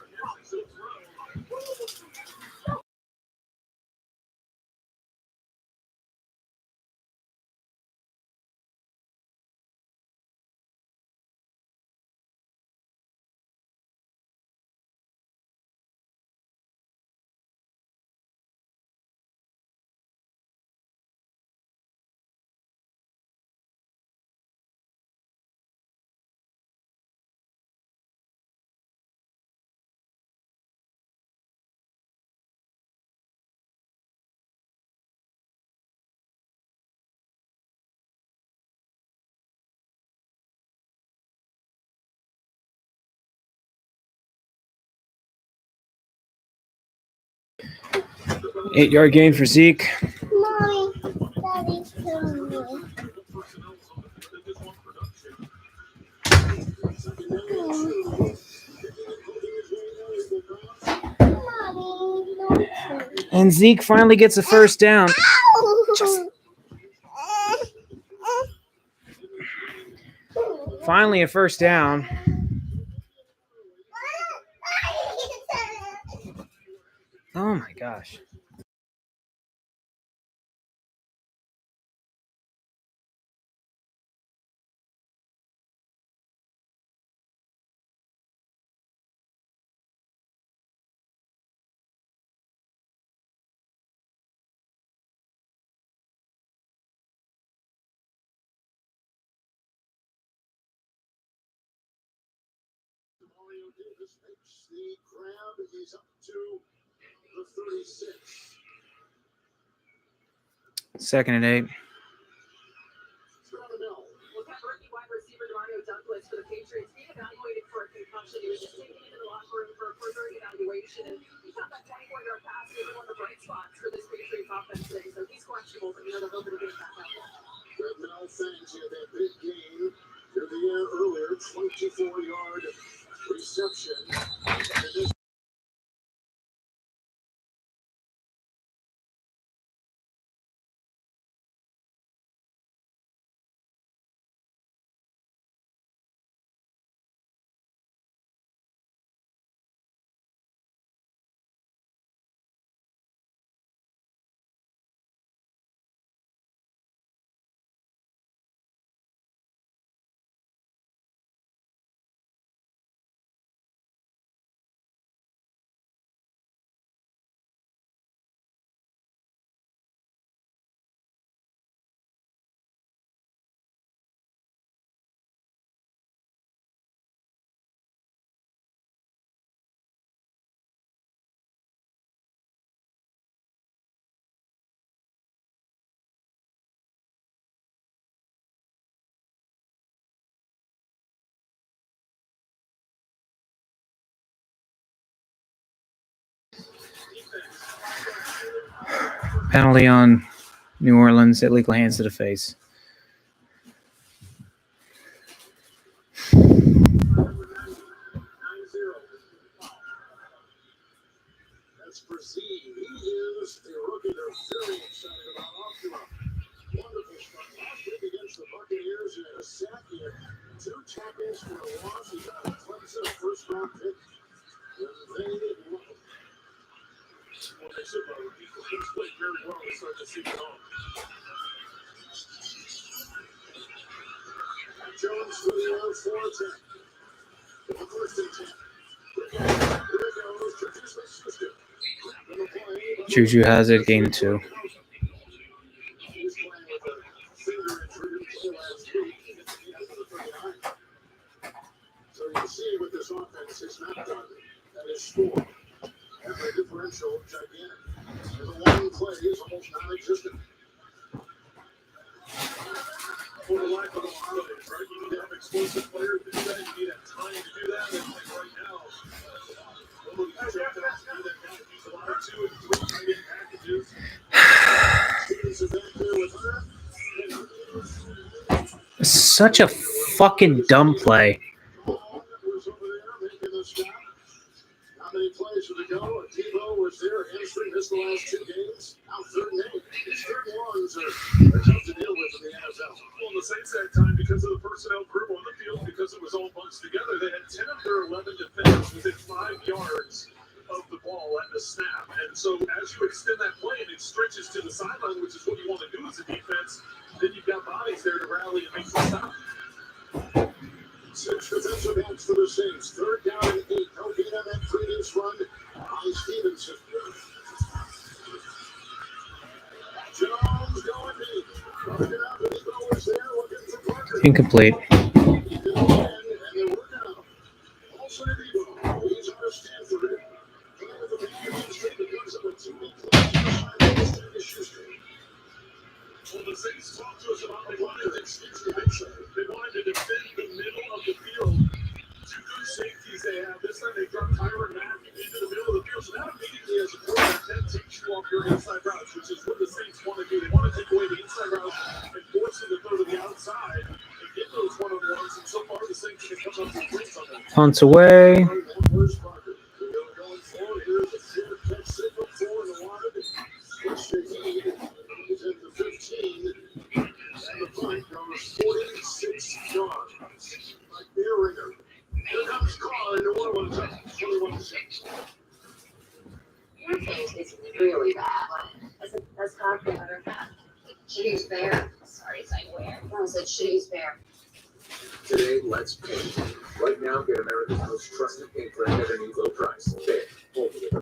8-yard gain for Zeke. Mommy, Daddy's killing me. Mommy, don't kill me. And Zeke finally gets a first down. Just... Finally a first down. Oh my gosh. Mario Davis makes the grab. He's up to the 36. 2nd and 8. Well, that rookie wide receiver Mario Douglas for the Patriots being evaluated for a concussion. He was just taken into the locker room for a further evaluation, and he caught that 24-yard pass. He was one of the bright spots for this Patriots offense today. So he's questionable, but they're hoping to get him back out there. Mel Fangs had that big gain near the air earlier, 24-yard reception. And this Penalty on New Orleans. Illegal hands to the face. That's perceived. He is a rookie they're very excited about. Off to a wonderful start last week against the Buccaneers. He had a sack. He had 2 tackles for a loss. He's got a Clemson first-round pick. And they love him. Well, they should love him. He's played very well to start the season off. Jones for the air, 4-10. First and 10. Here goes Juju Smith-Schuster. Juju has it, gain 2. He's playing with a finger injury in play last week. He hit the end of the 39. So you see with this offense, it's not done. That is score. And the differential, gigantic. And the long play is almost non-existent. For the life of the holidays, right? You need to have explosive players to do that. You need to have time to do that. And like right now, well, you have to do that now. He's a lot of 2 and 3 tight end packages. Stevens is back there with her. Such a fucking dumb play. Was over there making the stop. How many plays would it go? Tebow was there. Hamstring missed the last 2 games. Now 3rd and 8. These 3rd and 1s are tough to deal with in the NFL. Well, the Saints had time because of the personnel group on the field, because it was all bunched together. They had 10 of their 11 defenders within 5 yards of the ball at the snap. And so as you extend that play and it stretches to the sideline, which is what you want to do as a defense, then you've got bodies there to rally and make the stop. 6 defensive backs for the Saints. 3rd down and 8. No gain on that previous run by Stevenson. Jones going deep. Running it out. Debo was there looking for Parker. Incomplete. And they work out. Also to Debo. He's on a stand for him. Playing with the Patriots because of a 2-week Schuster. Well, the Saints talked to us about the line of extension. They wanted to defend the middle of the field. 2 good safeties they have. This time they dropped Tyron Mack into the middle of the field. So that immediately, as a quarterback, that takes you off your inside routes, which is what the Saints want to do. They want to take away the inside routes and force them to throw to the outside and get those one-on-ones. And so far, the Saints have come up with points on that. Punts away. Where's Parker? Going forward here. The short catch signal for the wide. Shaheen is at the 15. And the punt goes 46 yards. Like their ringer. Here comes Carr in New Orleans up 21-6. Your taste is really bad. That's not the matter of fact. Shitty's bear. Sorry, where? I said Shitty's bear. Today, let's paint. Right now, get America's most trusted paint brand at an equal price. Paint. Only at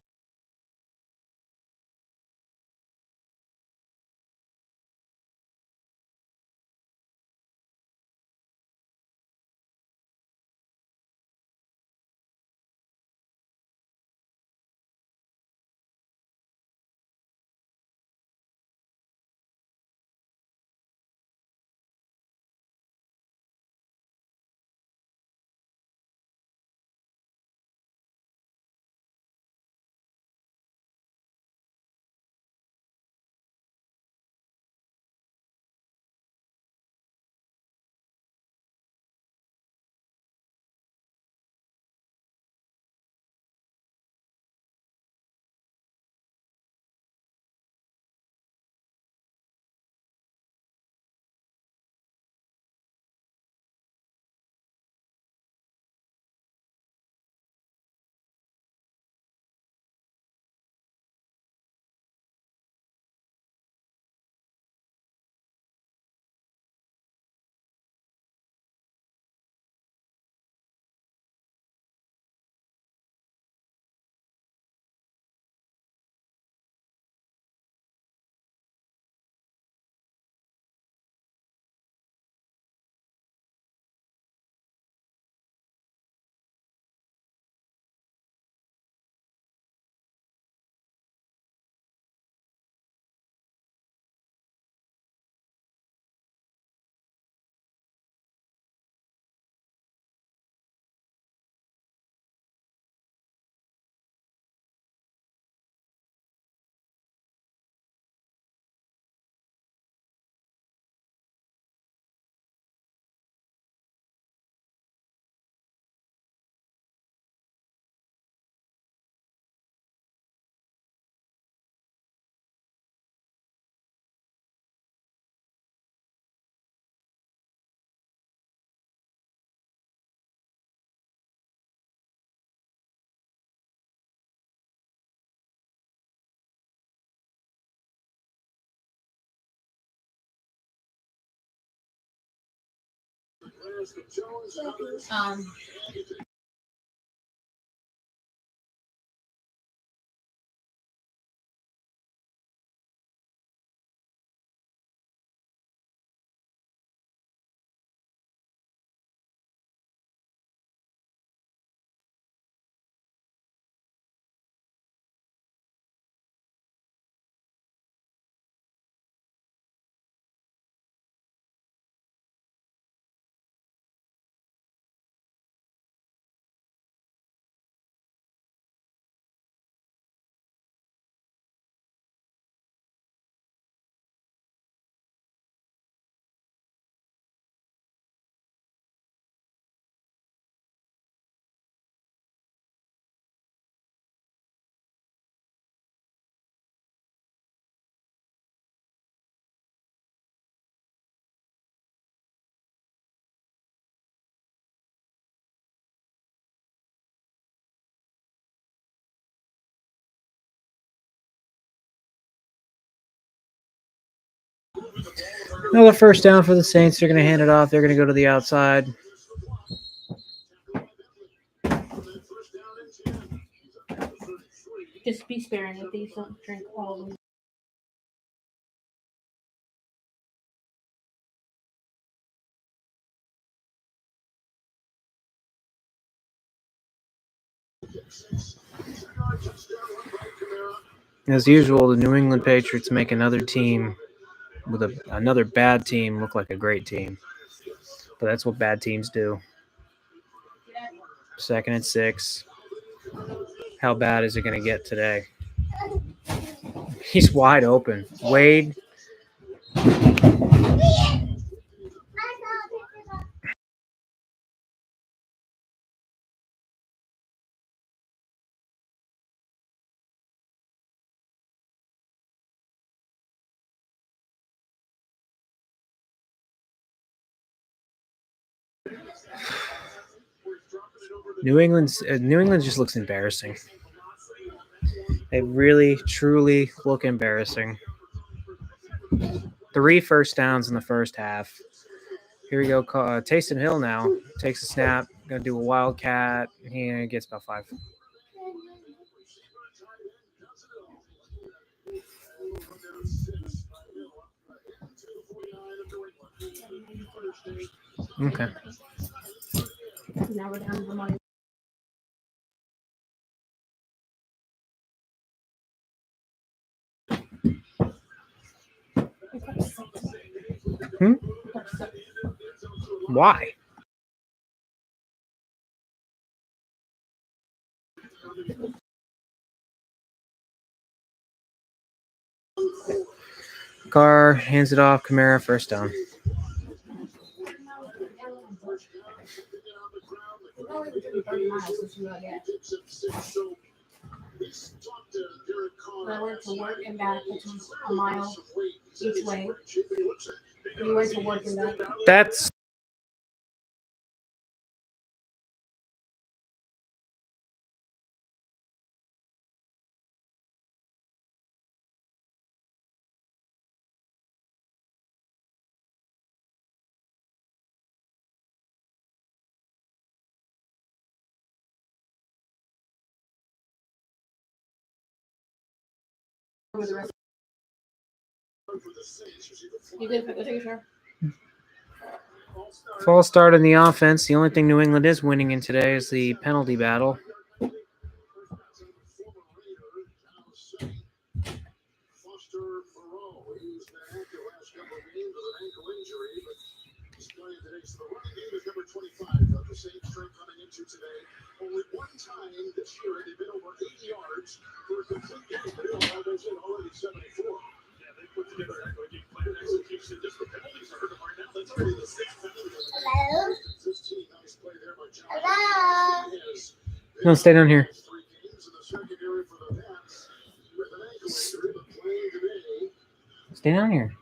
Another first down for the Saints. They're going to hand it off. They're going to go to the outside. Just be sparing with these. Don't drink all of them. As usual, the New England Patriots make another team with another bad team look like a great team. But that's what bad teams do. 2nd and 6. How bad is it going to get today? He's wide open. Wade. New England just looks embarrassing. They really, truly look embarrassing. 3 first downs in the first half. Here we go. Taysom Hill now takes a snap. Gonna do a wildcat. He gets about 5. Okay. Now we're down to the money. Why? Carr hands it off. Kamara first down. I went to work and back, which was a mile each way. We went to work and back. That's You good? Go take a shower. false start in the offense. The only thing New England is winning in today is the penalty battle. Only one time this year they've been over 80 yards for a complete game, but it was in already 74. Yeah, they put together a game plan execution. Just the penalties are hurting right now. That's already the 6th penalty. Hello. 15, nice play there by John. Hello. No, stay down here. 3 games in the secondary for the Pats with an ankle injury, but playing today. Stay down here.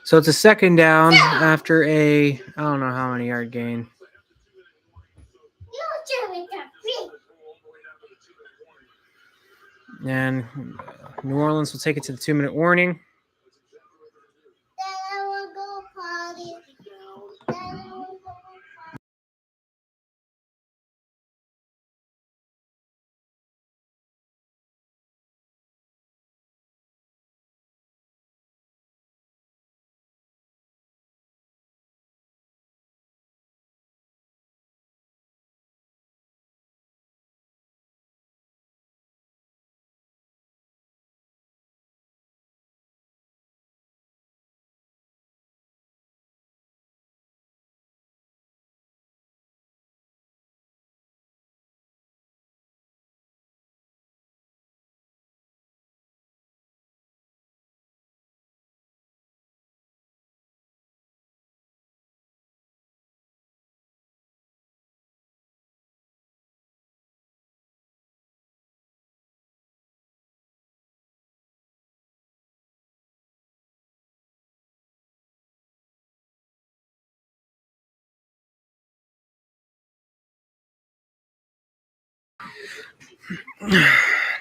So it's a second down after a I don't know how many yard gain. And New Orleans will take it to the 2-minute warning.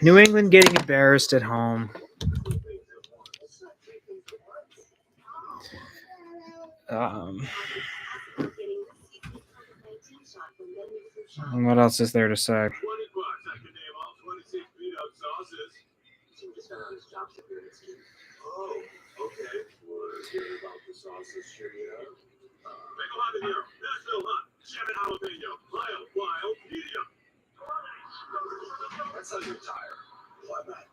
New England getting embarrassed at home. What else is there to say? $20 I can name all 26 beat-up sauces. Team just found out his job security scheme. Oh, okay. Was hearing about the sauces cheerio. Pickle habanero, Nashville hot, Shannon jalapeno, mild, wild, medium. That's how you retire. Why not?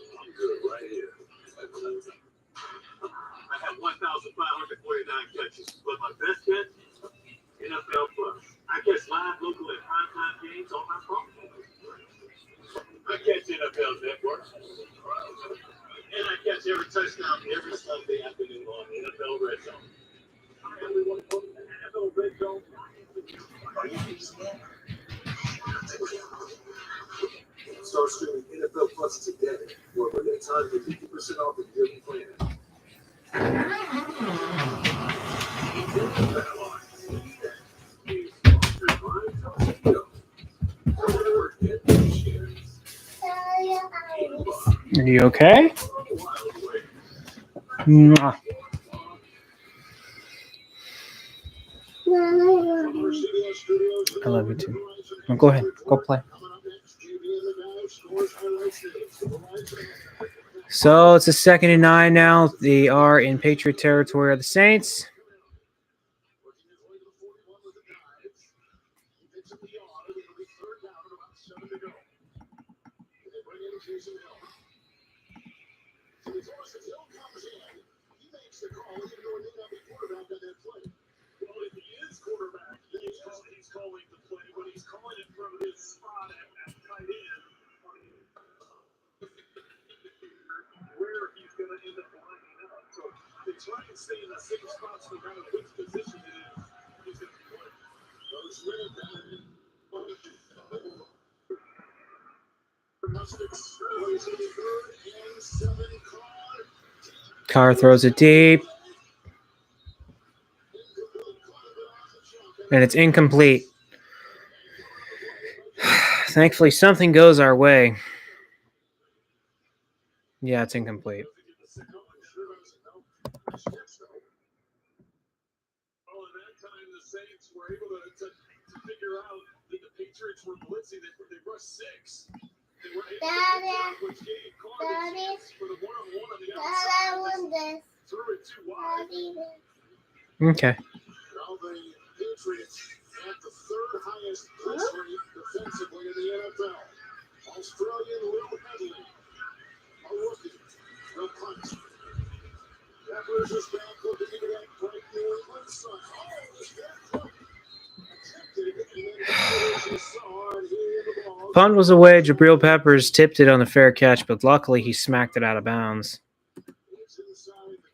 I'm good right here. I had 1,549 catches. Start streaming NFL Plus today, where we'll get time for 50% off the yearly plan. Are you okay? Mwah. I love you too. Now go ahead. Go play. So it's a 2nd and 9 now. They are in Patriot territory of the Saints. He's calling the play, but he's calling it from his spot at tight end, where he's going to end up lining up. So they try and stay in the same spots no matter which position it is. He's going to be playing. Carr throws it deep. And it's incomplete. Thankfully, something goes our way. Yeah, it's incomplete. Oh, and that time the Saints were able to figure out that the Patriots were blitzing. They rushed 6. They were able to which gave Carr the chance for the one-on-one on the outside. Threw it too wide. Okay. Now the Patriots at the 3rd highest blitz rate defensively in the NFL. Australian Will Headley, a rookie, the punch. Peppers is back looking into that bright New England sun. Punt was away. Jabril Peppers tipped it on the fair catch, but luckily he smacked it out of bounds. It's inside the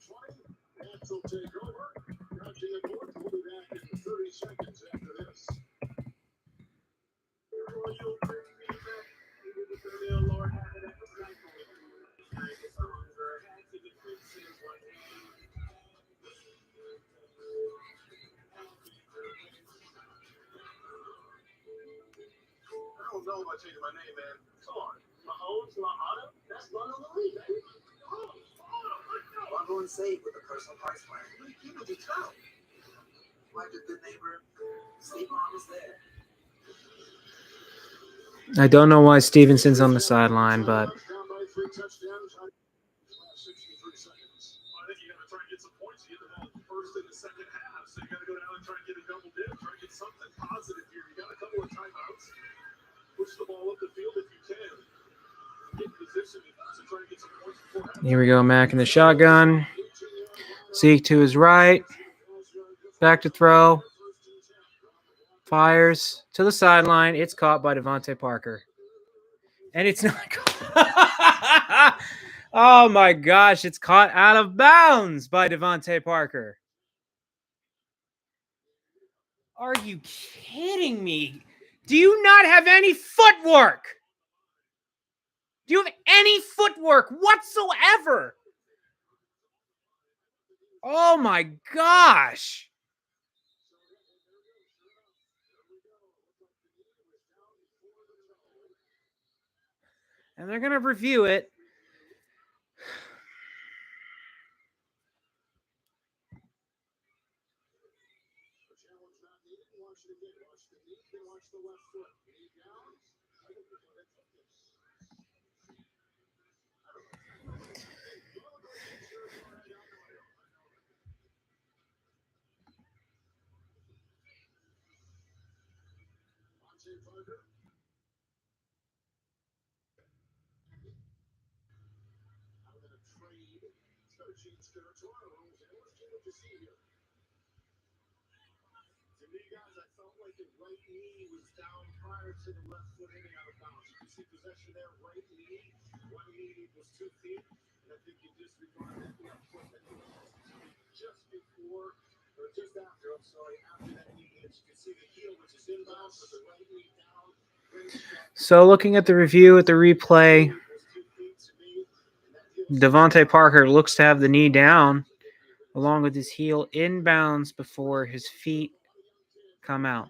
20. Nats will take over. Crouching at North. We'll be back in 30 seconds after this. You'll bring me back into the real Lord had it at the cycle. I guess I'm under had to get fixes like I don't know about changing my name, man. Come on. Mahomes, Mahana? That's Bundle of the League, baby. Bundle and save with a personal price plan. You know, just go. Like a good neighbor, State Farm is there. I don't know why Stevenson's on the sideline, but Down by 3 touchdowns. Last 63 seconds. I think you got to try and get some points. You get the ball first in the second half, so you got to go down and try and get a double dip. Try and get something positive here. You got a couple of timeouts. Push the ball up the field if you can. Get position to try and get some points before half. here we go. Mack in the shotgun. Zeke to his right. Back to throw. Fires to the sideline. It's caught by Devontae Parker. And it's not caught. Oh my gosh. It's caught out of bounds by Devontae Parker. Are you kidding me? Do you not have any footwork? Do you have any footwork whatsoever? Oh my gosh. And they're going to review it. To me, guys, I felt like the right knee was down prior to the left foot hitting out of bounds. You can see possession there, right knee. One knee was 2 feet, and I think you disregard that left foot that hit just before, or just after, I'm sorry, after that knee hit. You can see the heel, which is inbounds, with the right knee down. So looking at the review, at the replay, Devontae Parker looks to have the knee down along with his heel inbounds before his feet come out.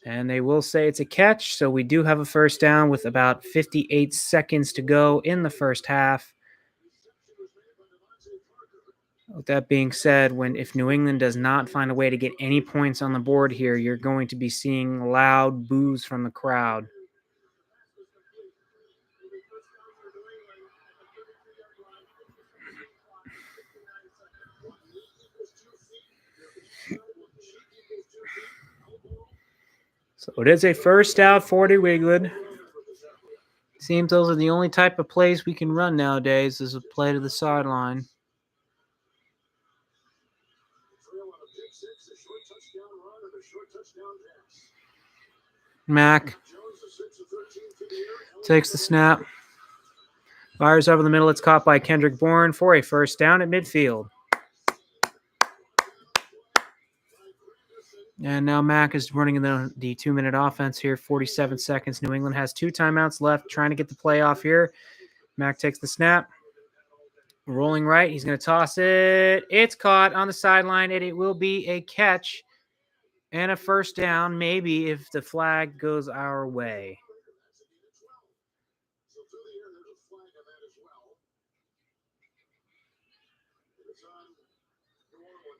And they will say it's a catch, so we do have a first down with about 58 seconds to go in the first half. With that being said, if New England does not find a way to get any points on the board here, you're going to be seeing loud boos from the crowd. So it is a first out for New England. Seems those are the only type of plays we can run nowadays is a play to the sideline. Mack takes the snap. Fires over the middle. It's caught by Kendrick Bourne for a first down at midfield. And now Mack is running in the 2-minute offense here. 47 seconds. New England has 2 timeouts left, trying to get the play off here. Mack takes the snap. Rolling right. He's going to toss it. It's caught on the sideline, and it will be a catch and a first down, maybe, if the flag goes our way.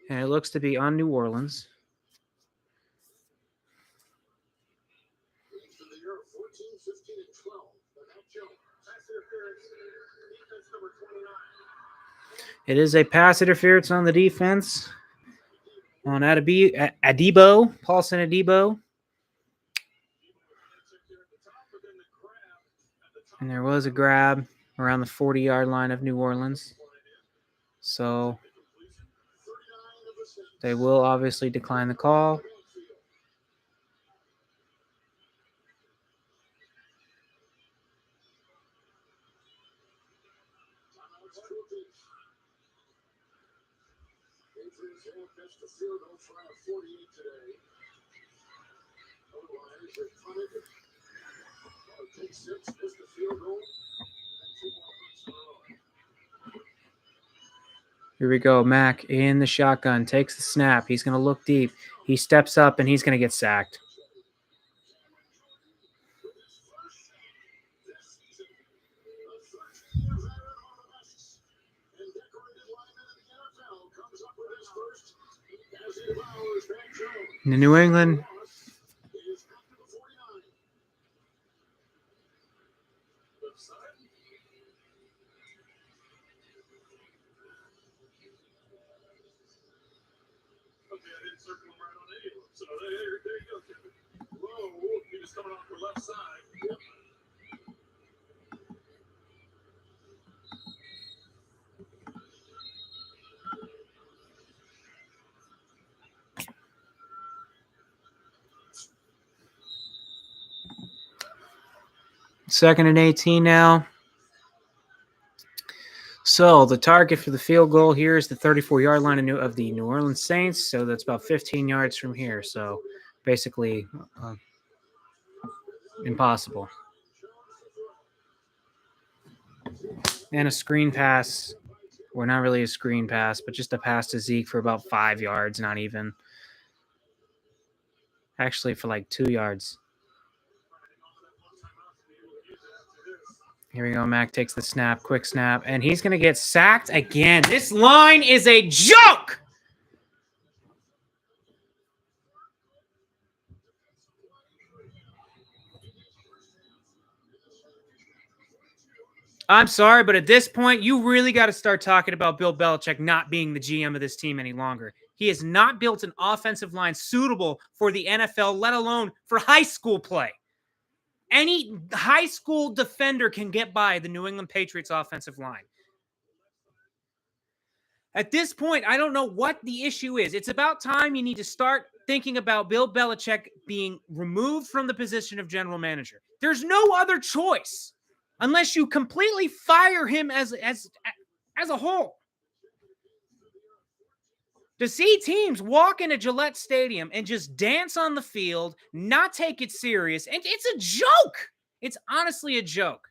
And it looks to be on New Orleans. It is a pass interference on the defense on Adebo, Paulson Adebo. And there was a grab around the 40-yard line of New Orleans. So they will obviously decline the call. Here we go. Mack in the shotgun, takes the snap. He's going to look deep. He steps up, and he's going to get sacked. In New England, second and 18 now. So the target for the field goal here is the 34-yard line of the New Orleans Saints. So that's about 15 yards from here. So basically impossible. And a screen pass, or not really a screen pass, but just a pass to Zeke for about 5 yards, not even. Actually, for like 2 yards. Here we go. Mack takes the snap, quick snap, and he's going to get sacked again. This line is a joke. I'm sorry, but at this point, you really got to start talking about Bill Belichick not being the GM of this team any longer. He has not built an offensive line suitable for the NFL, let alone for high school play. Any high school defender can get by the New England Patriots offensive line. At this point, I don't know what the issue is. It's about time you need to start thinking about Bill Belichick being removed from the position of general manager. There's no other choice. unless you completely fire him as a whole. To see teams walk into Gillette Stadium and just dance on the field, not take it serious, and it's a joke. It's honestly a joke.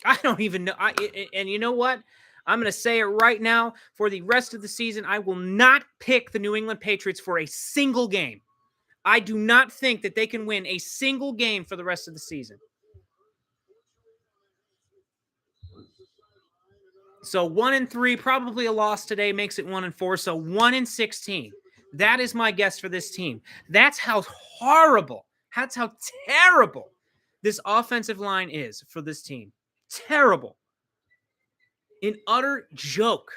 I don't even know. And you know what? I'm going to say it right now. For the rest of the season, I will not pick the New England Patriots for a single game. I do not think that they can win a single game for the rest of the season. So 1-3, probably a loss today makes it 1-4. So 1-16. That is my guess for this team. That's how horrible, that's how terrible this offensive line is for this team. Terrible. An utter joke.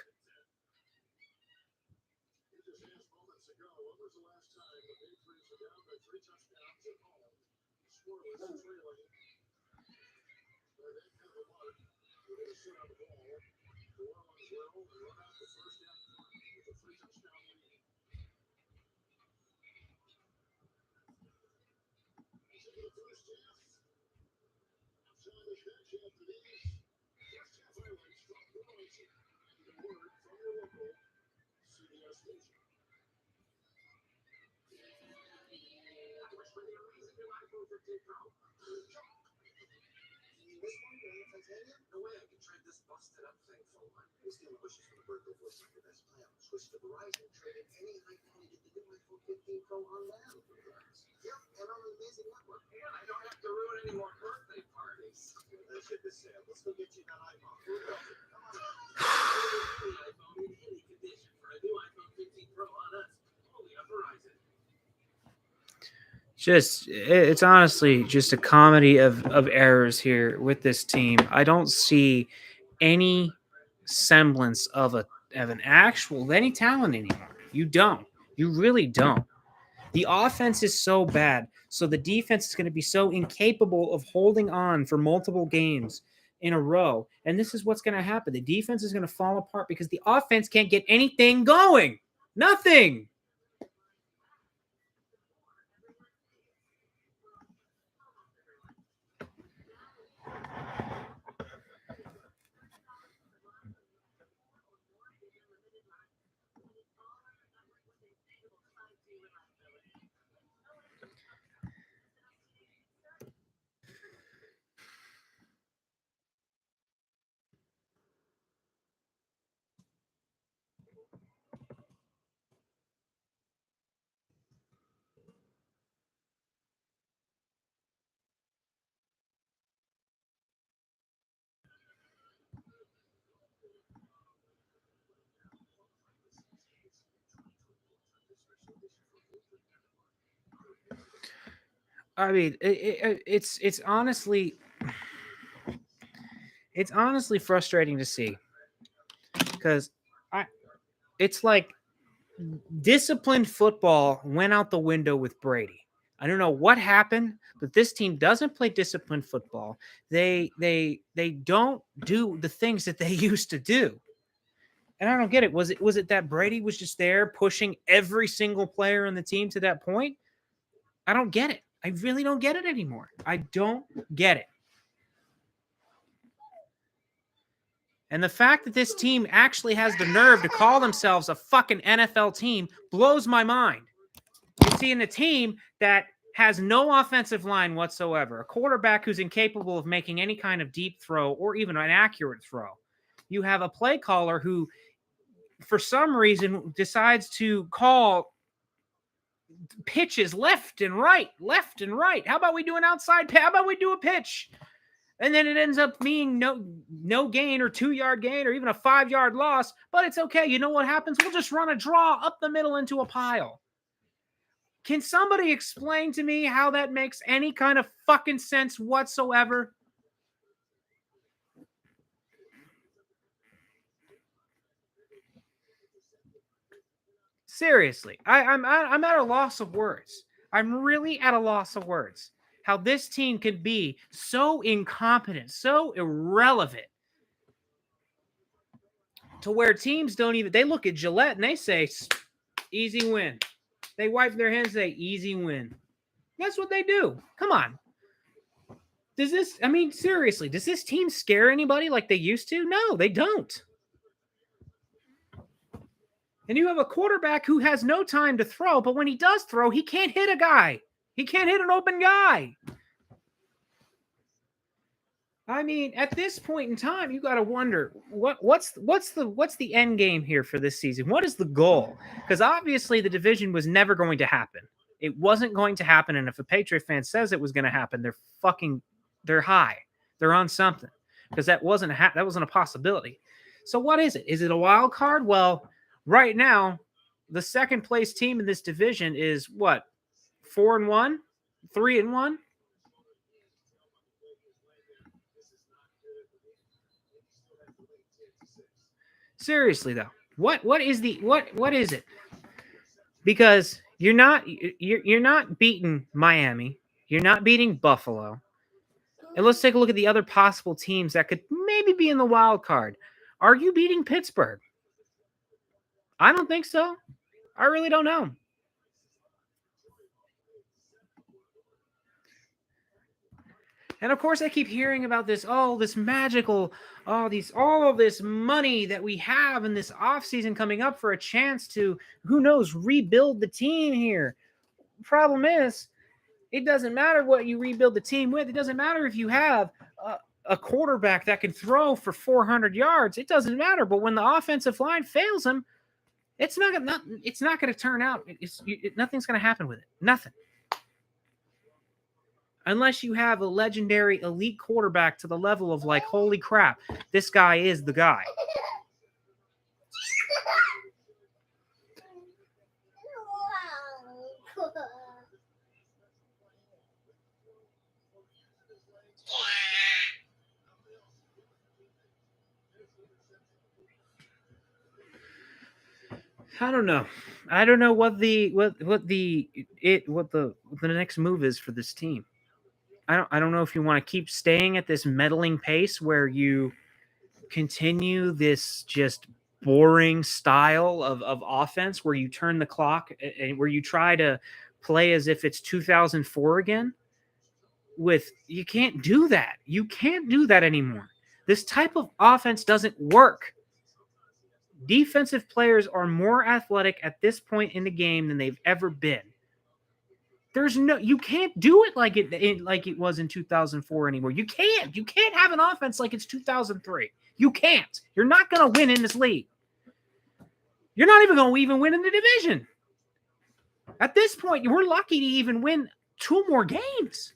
No way I can trade this busted up thing for one. He's stealing bushes for the birthday boy. Your best plan. Switch to Verizon. Trade in any iPhone and get the new iPhone 15 Pro on that. Yep, and on an amazing network. And I don't have to ruin any more birthday parties. That ship is sailed. Let's go get you that iPhone. Come on. Any iPhone in any condition for a new iPhone 15 Pro on us. Only on Verizon. It's honestly just a comedy of errors here with this team. I don't see any semblance of any talent anymore. You don't. You really don't. The offense is so bad, so the defense is going to be so incapable of holding on for multiple games in a row. And this is what's going to happen. The defense is going to fall apart because the offense can't get anything going. Nothing. I mean, it's honestly frustrating to see because it's like disciplined football went out the window with Brady. I don't know what happened, but this team doesn't play disciplined football. They don't do the things that they used to do. And I don't get it. Was it that Brady was just there pushing every single player on the team to that point? I don't get it. I really don't get it anymore. I don't get it. And the fact that this team actually has the nerve to call themselves a fucking NFL team blows my mind. You see, in a team that has no offensive line whatsoever, a quarterback who's incapable of making any kind of deep throw or even an accurate throw, you have a play caller who, for some reason, decides to call pitches left and right. How about we do an outside pitch? How about we do a pitch? And then it ends up being no gain or 2-yard gain or even a 5-yard loss. But it's okay. You know what happens? We'll just run a draw up the middle into a pile. Can somebody explain to me how that makes any kind of fucking sense whatsoever? Seriously, I'm at a loss of words. I'm really at a loss of words. How this team could be so incompetent, so irrelevant, to where teams don't even, they look at Gillette and they say, easy win. They wipe their hands and say, easy win. That's what they do. Come on. Seriously, does this team scare anybody like they used to? No, they don't. And you have a quarterback who has no time to throw, but when he does throw, he can't hit a guy. He can't hit an open guy. I mean, at this point in time, you got to wonder what's the end game here for this season? What is the goal? Because obviously the division was never going to happen. It wasn't going to happen, and if a Patriot fan says it was going to happen, they're high. They're on something, because that wasn't a possibility. So what is it? Is it a wild card? Well, right now, the second place team in this division is what? 4-1, 3-1. Seriously though, what is it? Because you're not beating Miami, you're not beating Buffalo, and let's take a look at the other possible teams that could maybe be in the wild card. Are you beating Pittsburgh? I don't think so. I really don't know. And of course, I keep hearing about this, this magical, all of this money that we have in this offseason coming up for a chance to, who knows, rebuild the team here. Problem is, it doesn't matter what you rebuild the team with. It doesn't matter if you have a quarterback that can throw for 400 yards. It doesn't matter. But when the offensive line fails him, it's not going to turn out. Nothing's going to happen with it. Nothing. Unless you have a legendary elite quarterback to the level of like, holy crap, this guy is the guy. I don't know. I don't know what the next move is for this team. I don't know if you want to keep staying at this meddling pace where you continue this just boring style of offense where you turn the clock and where you try to play as if it's 2004 again. You can't do that. You can't do that anymore. This type of offense doesn't work. Defensive players are more athletic at this point in the game than they've ever been. You can't do it like it was in 2004 anymore. You can't have an offense like it's 2003. You can't. You're not going to win in this league. You're not even going to win in the division. At this point, we're lucky to even win 2 more games.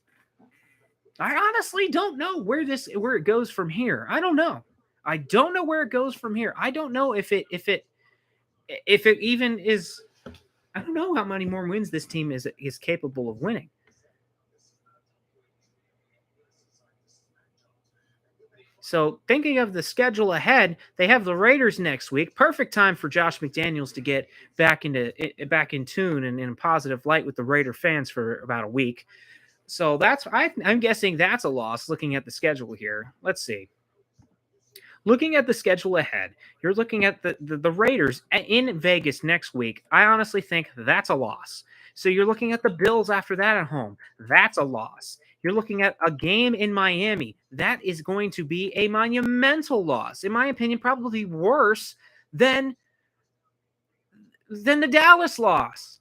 I honestly don't know where it goes from here. I don't know. I don't know where it goes from here. I don't know if it even is. I don't know how many more wins this team is capable of winning. So thinking of the schedule ahead, they have the Raiders next week. Perfect time for Josh McDaniels to get back in tune and in a positive light with the Raider fans for about a week. So I'm guessing that's a loss looking at the schedule here. Let's see. Looking at the schedule ahead, you're looking at the Raiders in Vegas next week. I honestly think that's a loss. So you're looking at the Bills after that at home. That's a loss. You're looking at a game in Miami. That is going to be a monumental loss. In my opinion, probably worse than the Dallas loss.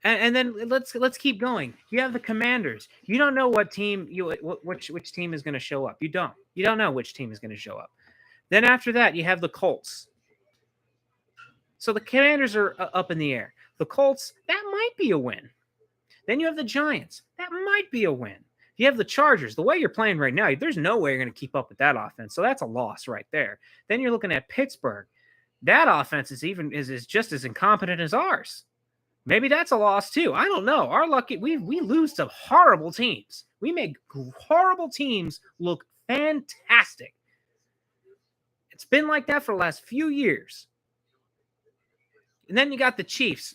And then let's keep going. You have the Commanders. You don't know what team which team is going to show up. You don't know which team is going to show up. Then after that, you have the Colts. So the Commanders are up in the air. The Colts, that might be a win. Then you have the Giants. That might be a win. You have the Chargers. The way you're playing right now, there's no way you're going to keep up with that offense. So that's a loss right there. Then you're looking at Pittsburgh. That offense is just as incompetent as ours. Maybe that's a loss too. I don't know. We lose to horrible teams. We make horrible teams look fantastic. It's been like that for the last few years. And then you got the Chiefs.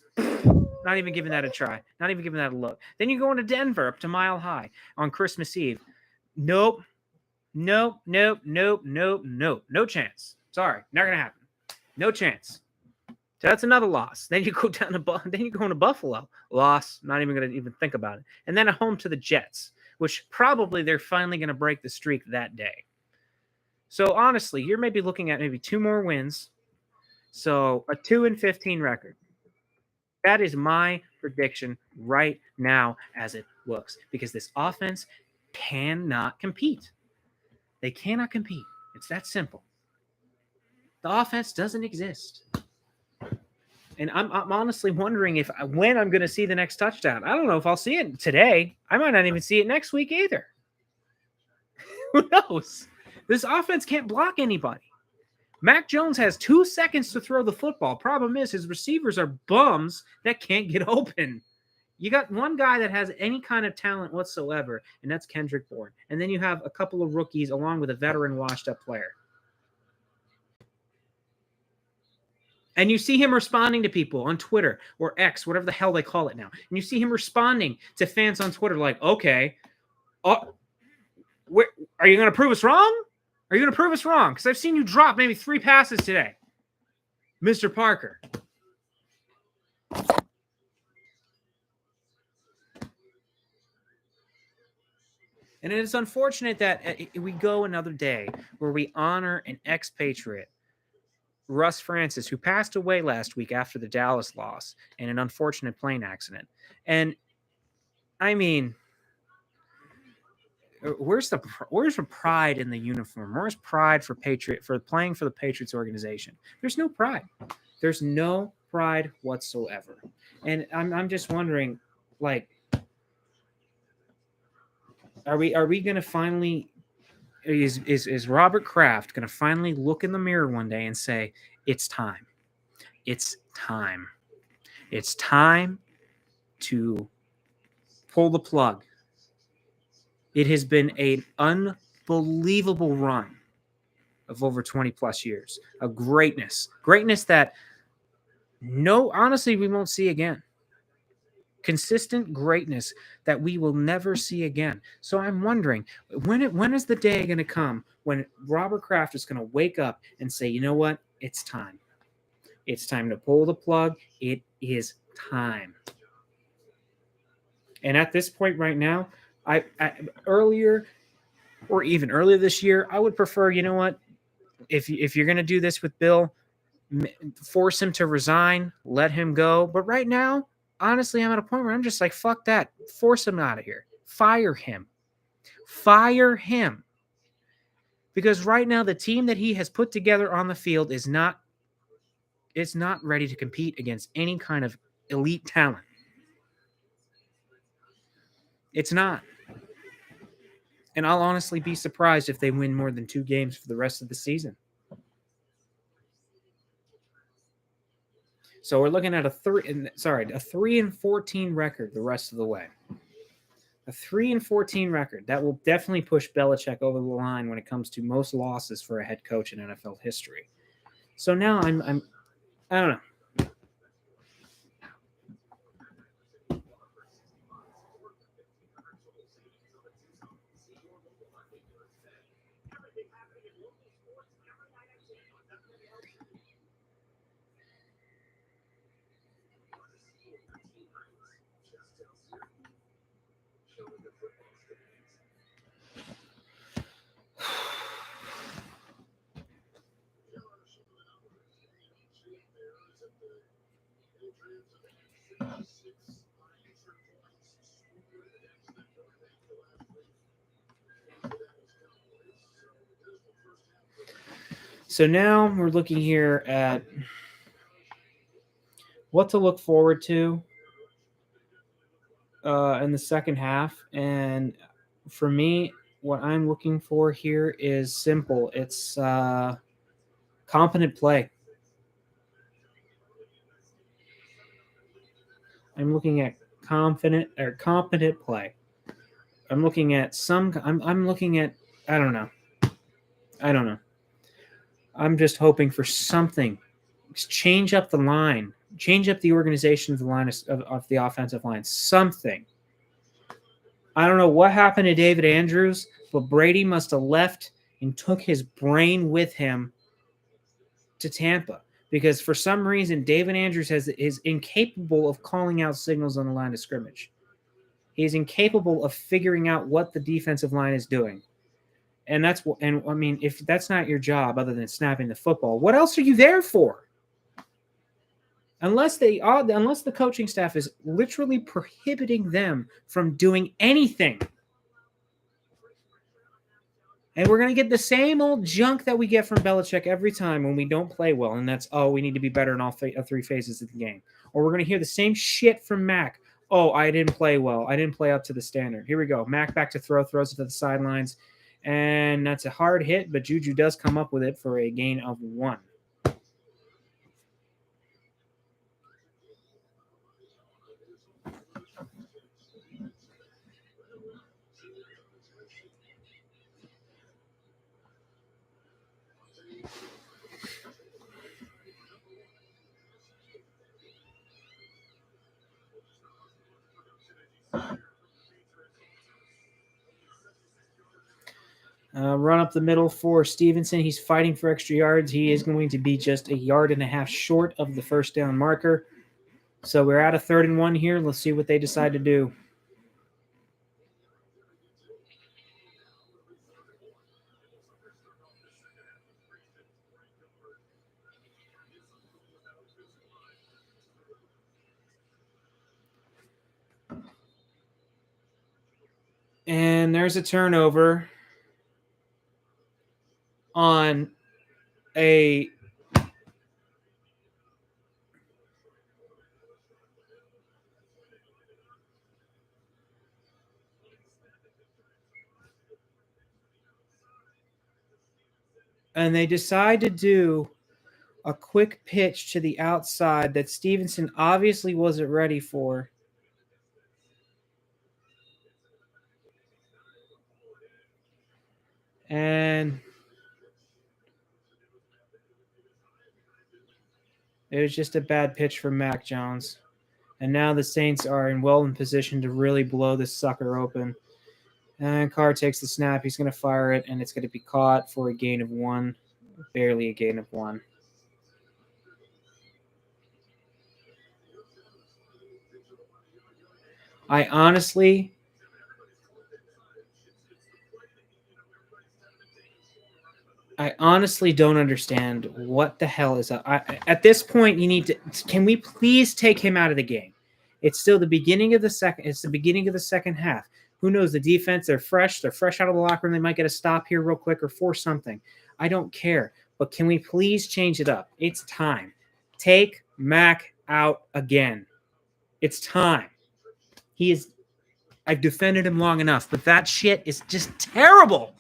Not even giving that a try. Not even giving that a look. Then you go into Denver up to Mile High on Christmas Eve. Nope. No chance. Sorry. Not going to happen. No chance. So that's another loss. Then you go down to then you go into Buffalo, loss. Not even going to even think about it. And then at home to the Jets, which probably they're finally going to break the streak that day. So honestly, you're maybe looking at maybe 2 more wins. So a 2-15 record. That is my prediction right now as it looks, because this offense cannot compete. They cannot compete. It's that simple. The offense doesn't exist. And I'm honestly wondering when I'm going to see the next touchdown. I don't know if I'll see it today. I might not even see it next week either. Who knows? This offense can't block anybody. Mac Jones has 2 seconds to throw the football. Problem is, his receivers are bums that can't get open. You got one guy that has any kind of talent whatsoever, and that's Kendrick Bourne. And then you have a couple of rookies along with a veteran washed-up player. And you see him responding to people on Twitter or X, whatever the hell they call it now. And you see him responding to fans on Twitter like, okay, are you going to prove us wrong? Are you going to prove us wrong? Because I've seen you drop maybe 3 passes today, Mr. Parker. And it is unfortunate that we go another day where we honor an expatriate, Russ Francis, who passed away last week after the Dallas loss in an unfortunate plane accident. And I mean, where's the pride in the uniform? Where's pride for playing for the Patriots organization? There's no pride. There's no pride whatsoever. And I'm just wondering, like, are we going to finally is Robert Kraft going to finally look in the mirror one day and say, it's time. It's time. It's time to pull the plug. It has been an unbelievable run of over 20 plus years of greatness that honestly, we won't see again. Consistent greatness that we will never see again. So I'm wondering, when is the day going to come when Robert Kraft is going to wake up and say, you know what? It's time. It's time to pull the plug. It is time. And at this point right now, I earlier this year, I would prefer, you know what? If you're going to do this with Bill, force him to resign, let him go. But right now, honestly, I'm at a point where I'm just like, fuck that. Force him out of here. Fire him. Fire him. Because right now, the team that he has put together on the field is not ready to compete against any kind of elite talent. It's not. And I'll honestly be surprised if they win more than 2 games for the rest of the season. So we're looking at a 3-14 record the rest of the way. A 3-14 record that will definitely push Belichick over the line when it comes to most losses for a head coach in NFL history. So now I don't know. So now we're looking here at what to look forward to in the second half. And for me, what I'm looking for here is simple. It's competent play. I'm looking at competent play. I'm looking at I don't know. I'm just hoping for something. Change up the line. Change up the organization of the line of the offensive line. Something. I don't know what happened to David Andrews, but Brady must have left and took his brain with him to Tampa. because for some reason David Andrews is incapable of calling out signals on the line of scrimmage. He's incapable of figuring out what the defensive line is doing. And I mean, if that's not your job other than snapping the football, what else are you there for? Unless the coaching staff is literally prohibiting them from doing anything. And we're going to get the same old junk that we get from Belichick every time when we don't play well. And that's, we need to be better in all three phases of the game. Or we're going to hear the same shit from Mac. I didn't play well. I didn't play up to the standard. Here we go. Mac back to throws it to the sidelines. And that's a hard hit, but Juju does come up with it for a gain of 1. Run up the middle for Stevenson. He's fighting for extra yards. He is going to be just 1.5 yards short of the first down marker. So we're at a 3rd and 1 here. Let's see what they decide to do. And there's a turnover on a and they decide to do a quick pitch to the outside that Stevenson obviously wasn't ready for. And it was just a bad pitch for Mac Jones. And now the Saints are in position to really blow this sucker open. And Carr takes the snap. He's going to fire it, and it's going to be caught for a gain of 1. Barely a gain of 1. I honestly don't understand what the hell is up. At this point, can we please take him out of the game? It's still the beginning of the second. It's the beginning of the second half. Who knows? The defense, they're fresh out of the locker room. They might get a stop here real quick or force something. I don't care. But can we please change it up? It's time. Take Mac out again. It's time. I've defended him long enough, but that shit is just terrible.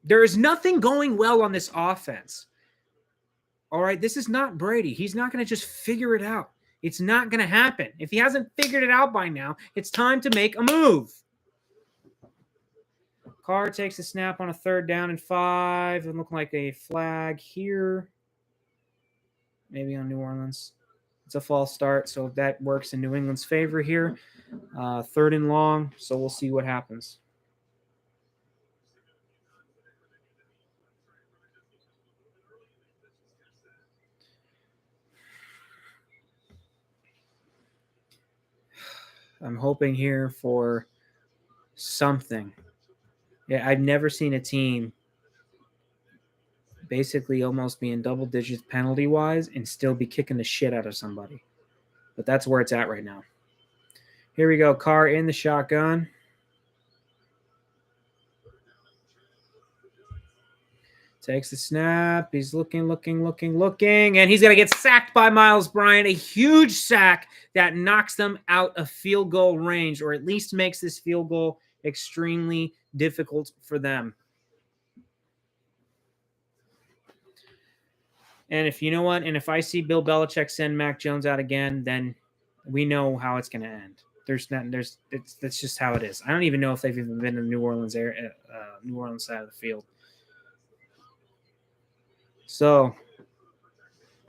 There is nothing going well on this offense. All right, this is not Brady. He's not going to just figure it out. It's not going to happen. If he hasn't figured it out by now, it's time to make a move. Carr takes a snap on a 3rd down and 5. It looked like a flag here. Maybe on New Orleans. It's a false start, so that works in New England's favor here. 3rd and long, so we'll see what happens. I'm hoping here for something. Yeah, I've never seen a team basically almost be in double digits penalty-wise and still be kicking the shit out of somebody. But that's where it's at right now. Here we go. Carr in the shotgun. Takes the snap. He's looking. And he's going to get sacked by Miles Bryant. A huge sack that knocks them out of field goal range, or at least makes this field goal extremely difficult for them. And if I see Bill Belichick send Mac Jones out again, then we know how it's going to end. That's just how it is. I don't even know if they've even been in New Orleans side of the field. So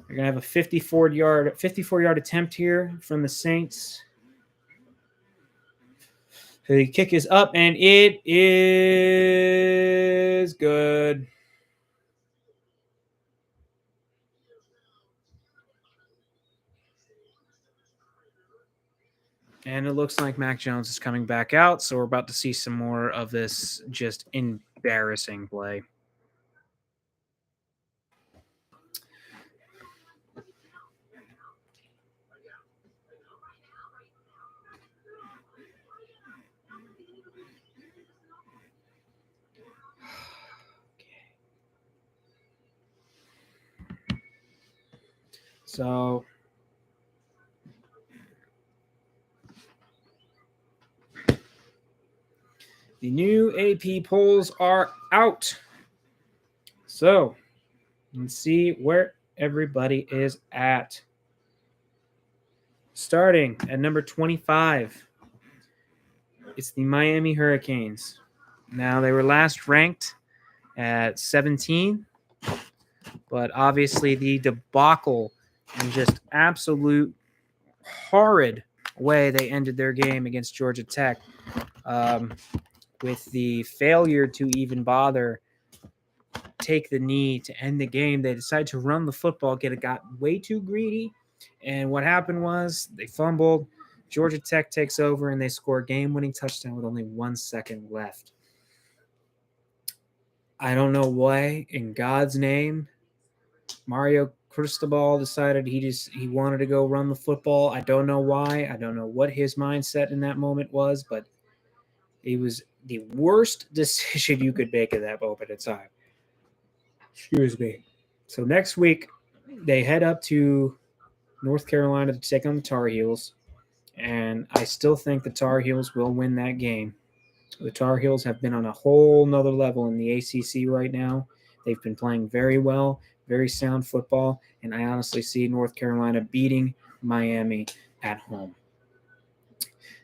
you're going to have a 54-yard attempt here from the Saints. The kick is up, and it is good. And it looks like Mac Jones is coming back out, so we're about to see some more of this just embarrassing play. So the new AP polls are out. So let's see where everybody is at. Starting at number 25, it's the Miami Hurricanes. Now, they were last ranked at 17, but obviously the debacle and just absolute horrid way they ended their game against Georgia Tech, with the failure to even bother take the knee to end the game. They decided to run the football, got way too greedy, and what happened was they fumbled. Georgia Tech takes over, and they score a game-winning touchdown with only 1 second left. I don't know why, in God's name, Mario Cristobal decided he wanted to go run the football. I don't know why. I don't know what his mindset in that moment was, but it was the worst decision you could make at that moment in time. Excuse me. So next week, they head up to North Carolina to take on the Tar Heels, and I still think the Tar Heels will win that game. The Tar Heels have been on a whole nother level in the ACC right now. They've been playing very well, very sound football, and I honestly see North Carolina beating Miami at home.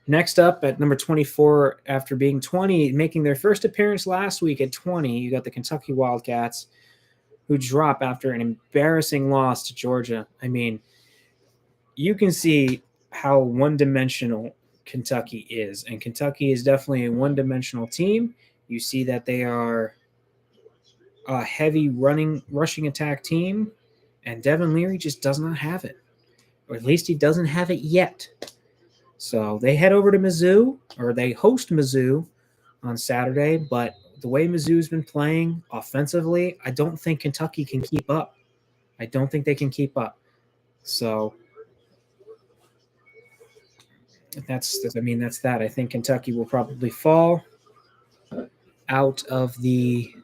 Next up at number 24, after being 20, making their first appearance last week at 20, you got the Kentucky Wildcats, who drop after an embarrassing loss to Georgia. I mean, you can see how one-dimensional Kentucky is, and Kentucky is definitely a one-dimensional team. You see that they are a heavy rushing attack team, and Devin Leary just does not have it, or at least he doesn't have it yet. So they head over to Mizzou, or they host Mizzou on Saturday, but the way Mizzou's been playing offensively, I don't think Kentucky can keep up. I don't think they can keep up. So that's that. I think Kentucky will probably fall out of the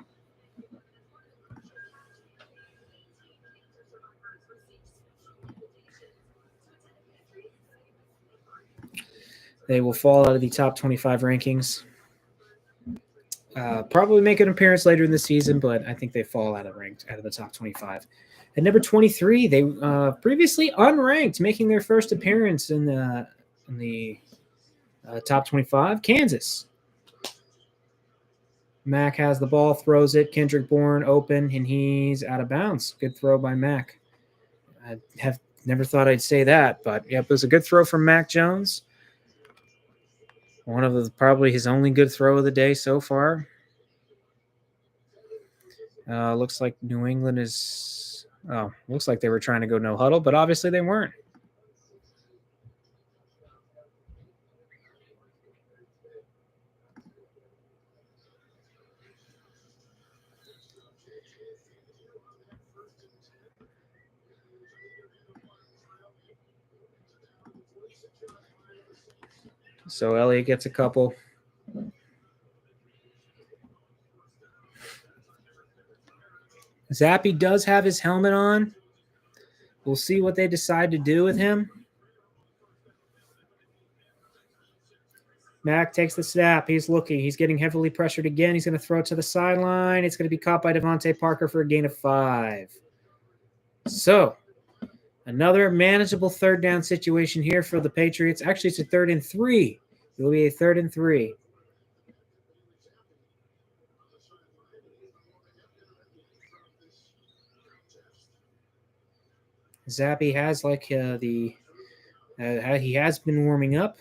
top 25 rankings. Probably make an appearance later in the season, but I think they fall out of the top 25. At number 23, they previously unranked, making their first appearance in the top 25. Kansas. Mac has the ball, throws it. Kendrick Bourne open, and he's out of bounds. Good throw by Mac. I have never thought I'd say that, but yep, it was a good throw from Mac Jones. One of probably his only good throw of the day so far. Looks like New England is. Oh, looks like they were trying to go no huddle, but obviously they weren't. So Elliott gets a couple. Zappy does have his helmet on. We'll see what they decide to do with him. Mac takes the snap. He's looking. He's getting heavily pressured again. He's going to throw it to the sideline. It's going to be caught by Devontae Parker for a gain of 5. So another manageable third down situation here for the Patriots. Actually, it's a 3rd and 3. It will be a 3rd and 3. Zappy has he has been warming up.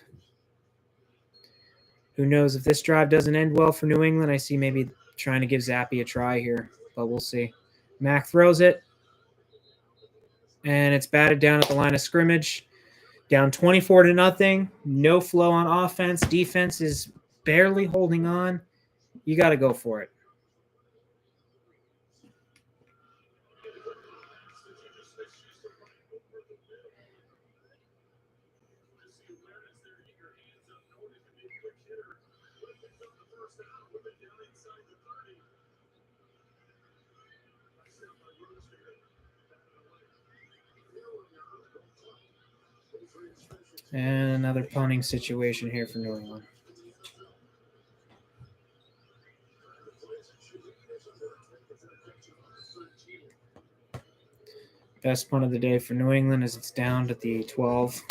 Who knows if this drive doesn't end well for New England? I see maybe trying to give Zappy a try here, but we'll see. Mack throws it, and it's batted down at the line of scrimmage. Down 24-0. No flow on offense. Defense is barely holding on. You got to go for it. And another punting situation here for New England. Best punt of the day for New England as it's down to the 12.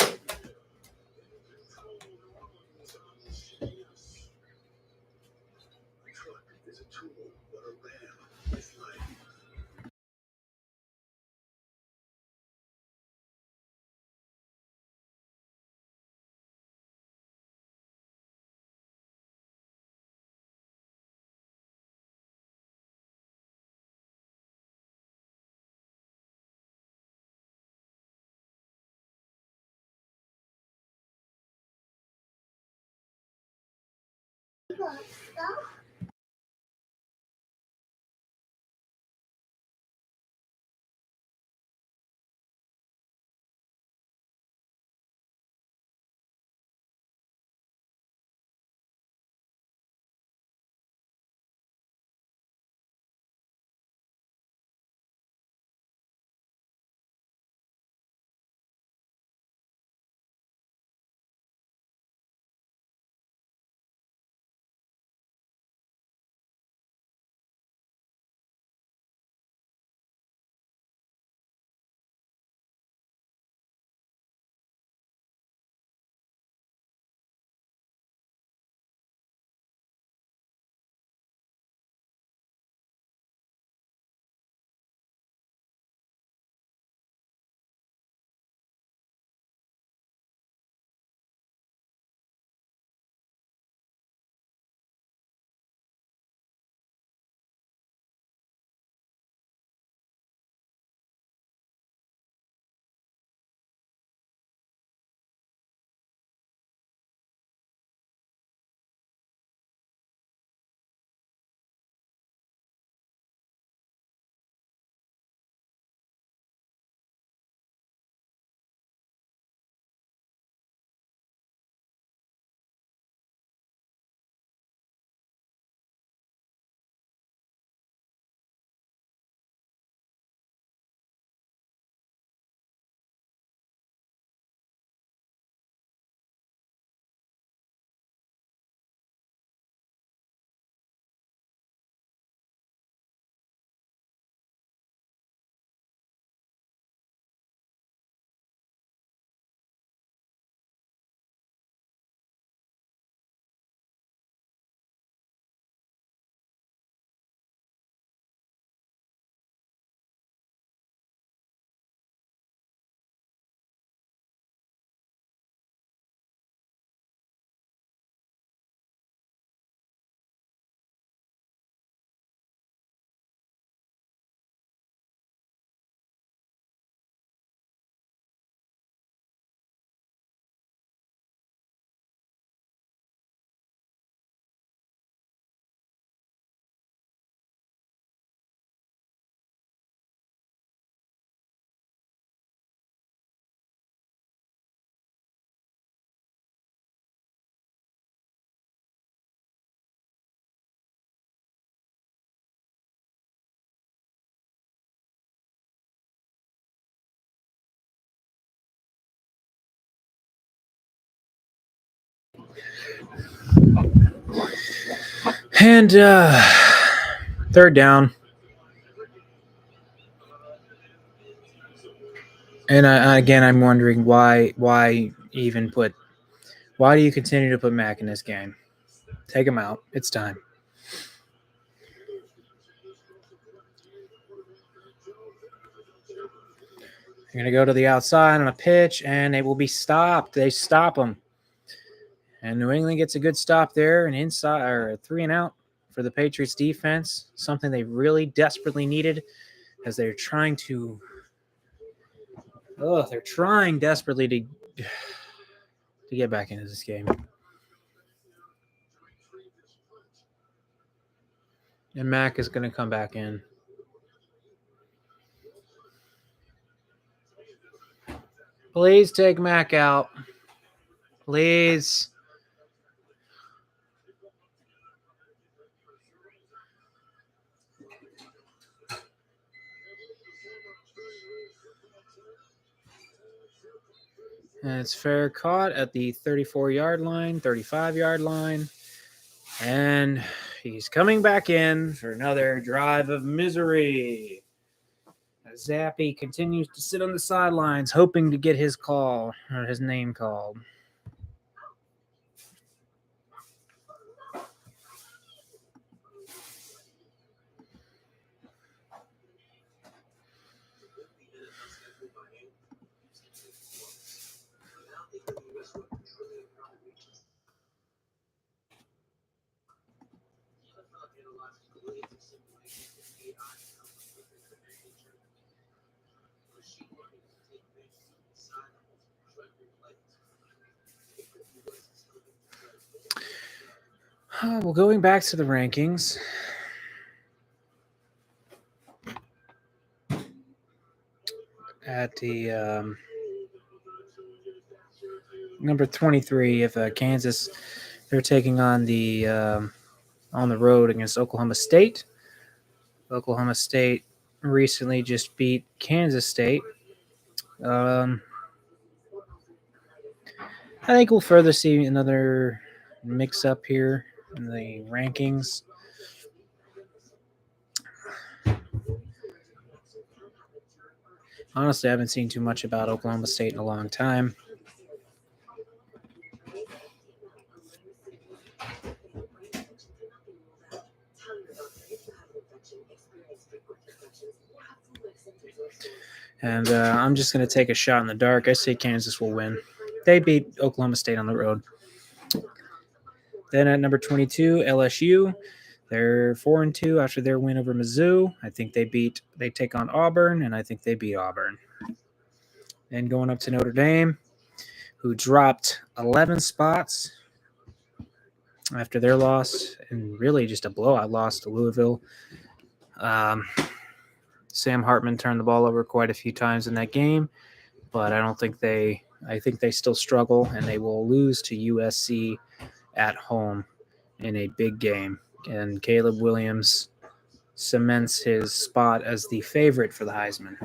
And third down. And again, I'm wondering why do you continue to put Mack in this game? Take him out. It's time. You're going to go to the outside on a pitch, and it will be stopped. They stop him. And New England gets a good stop there, an inside or a 3-and-out for the Patriots defense, something they really desperately needed as they're trying to. They're trying desperately to get back into this game. And Mac is going to come back in. Please take Mac out. Please. And it's fair caught at the 34-yard line, 35-yard line. And he's coming back in for another drive of misery. Zappy continues to sit on the sidelines, hoping to get his call or his name called. Well, going back to the rankings. At the number 23 of Kansas, they're taking on the road against Oklahoma State. Oklahoma State recently just beat Kansas State. I think we'll further see another mix-up here in the rankings. Honestly, I haven't seen too much about Oklahoma State in a long time. And I'm just going to take a shot in the dark. I say Kansas will win. They beat Oklahoma State on the road. Then at number 22, LSU. They're 4-2 after their win over Mizzou. I think they take on Auburn, and I think they beat Auburn. Then going up to Notre Dame, who dropped 11 spots after their loss, and really just a blowout loss to Louisville. Sam Hartman turned the ball over quite a few times in that game, but I think they still struggle, and they will lose to USC at home in a big game. And Caleb Williams cements his spot as the favorite for the Heisman.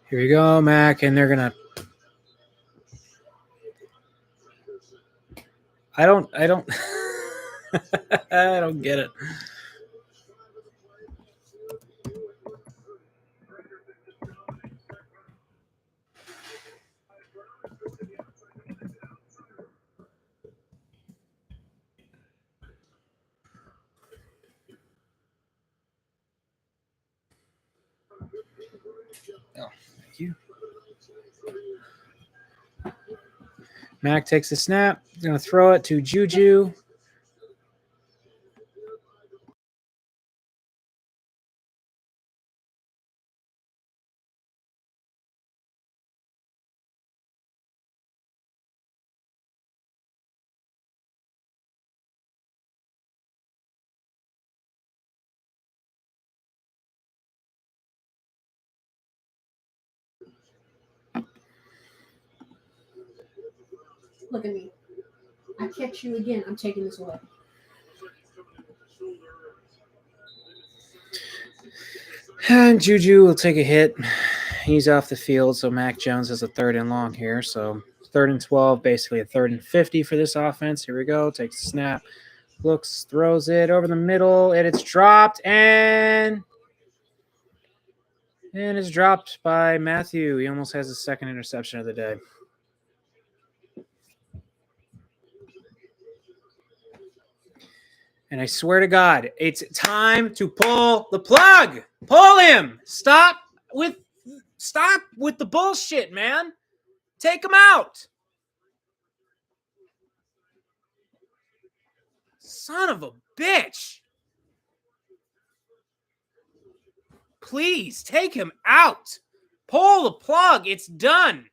Here we go, Mac, and they're gonna. I don't I don't get it. Oh, thank you. Mac takes the snap. He's going to throw it to Juju. Look at me. I catch you again. I'm taking this away. And Juju will take a hit. He's off the field, so Mac Jones has a 3rd and long here. So 3rd and 12, basically a 3rd and 50 for this offense. Here we go. Takes the snap. Looks, throws it over the middle, and it's dropped, and it's dropped by Matthew. He almost has his 2nd interception of the day. And I swear to God, it's time to pull the plug. Pull him. Stop with the bullshit, man. Take him out. Son of a bitch. Please take him out. Pull the plug. It's done.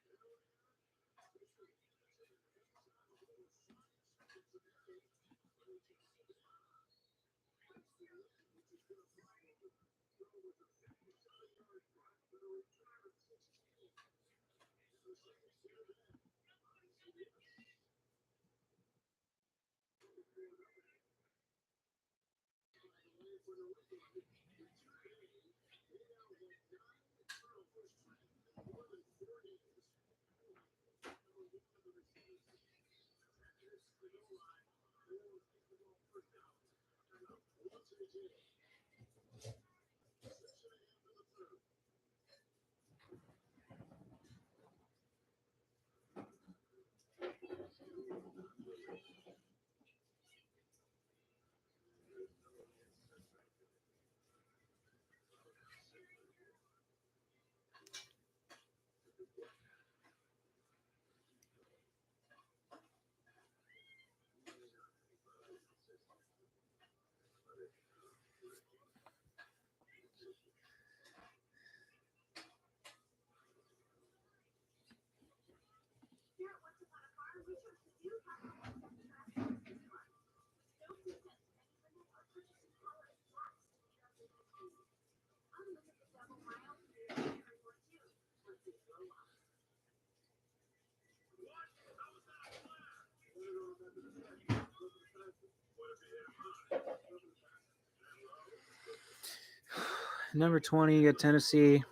Number 20 at Tennessee.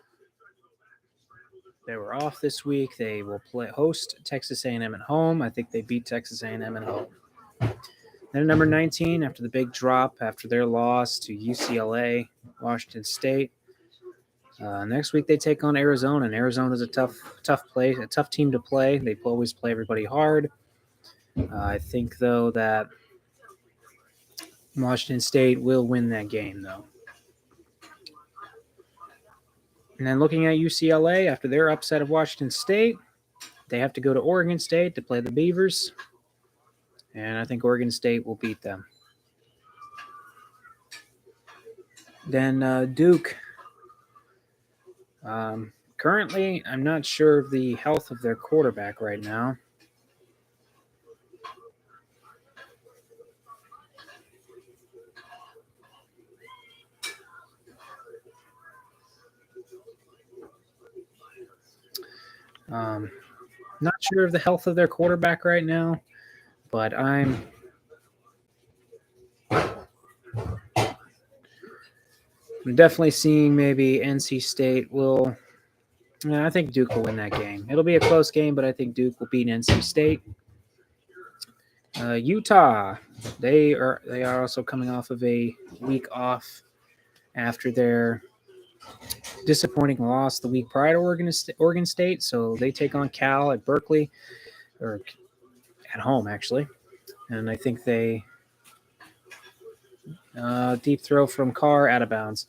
They were off this week. They will host Texas A&M at home. I think they beat Texas A&M at home. Then number 19, after the big drop, after their loss to UCLA, Washington State. Next week they take on Arizona, and Arizona's a tough team to play. They always play everybody hard. I think, though, that Washington State will win that game, though. And then looking at UCLA, after their upset of Washington State, they have to go to Oregon State to play the Beavers. And I think Oregon State will beat them. Then Duke. Currently, I'm not sure of the health of their quarterback right now. Not sure of the health of their quarterback right now, but I'm definitely seeing maybe NC State will. I think Duke will win that game. It'll be a close game, but I think Duke will beat NC State. Utah, they are also coming off of a week off after their disappointing loss the week prior to Oregon State. So they take on Cal at Berkeley, or at home actually, and I think they deep throw from Carr out of bounds.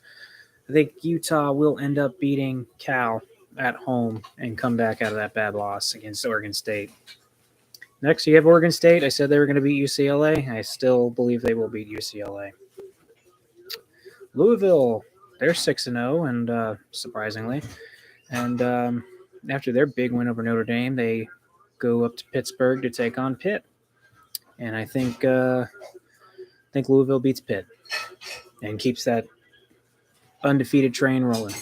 I think Utah will end up beating Cal at home and come back out of that bad loss against Oregon State. Next, you have Oregon State. I said they were going to beat UCLA. I still believe they will beat UCLA. Louisville, they're 6-0, and surprisingly. And after their big win over Notre Dame, they go up to Pittsburgh to take on Pitt. And I think Louisville beats Pitt and keeps that undefeated train rolling.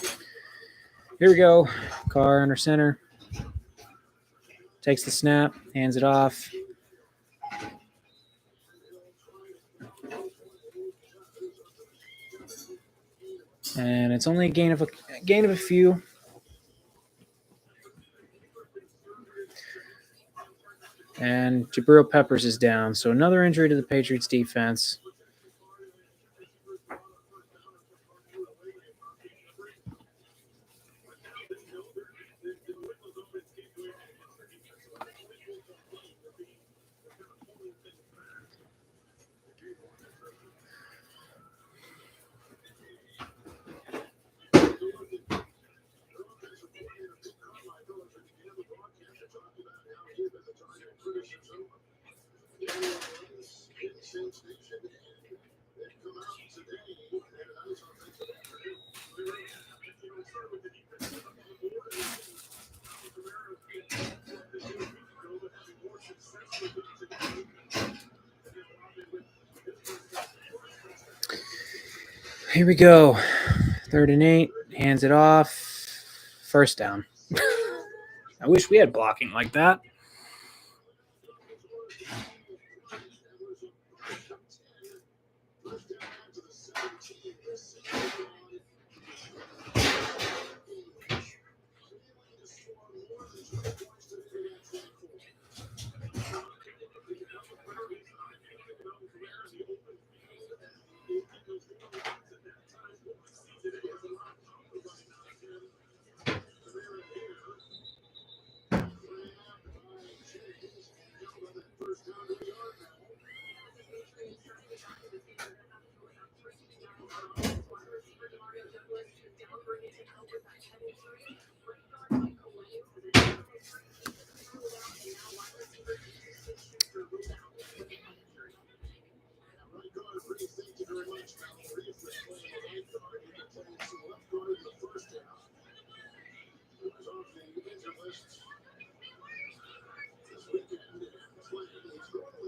Here we go. Carr under center. Takes the snap, hands it off. And it's only a gain of a few. And Jabril Peppers is down. So another injury to the Patriots defense. Here we go. 3rd and 8. Hands it off. First down. I wish we had blocking like that.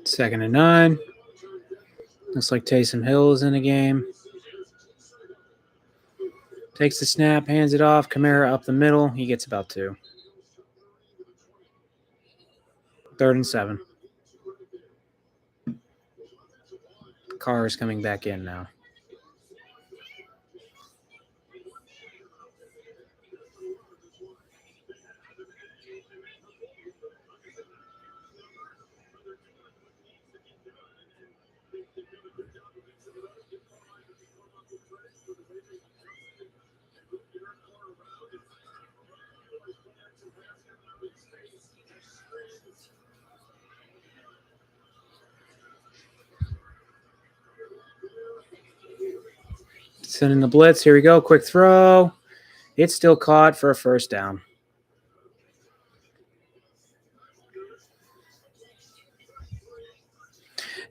Second and 9. Looks like Taysom Hill is in the game. Takes the snap, hands it off. Kamara up the middle. He gets about 2. 3rd and 7. Carr is coming back in now. Sending the blitz. Here we go. Quick throw. It's still caught for a first down.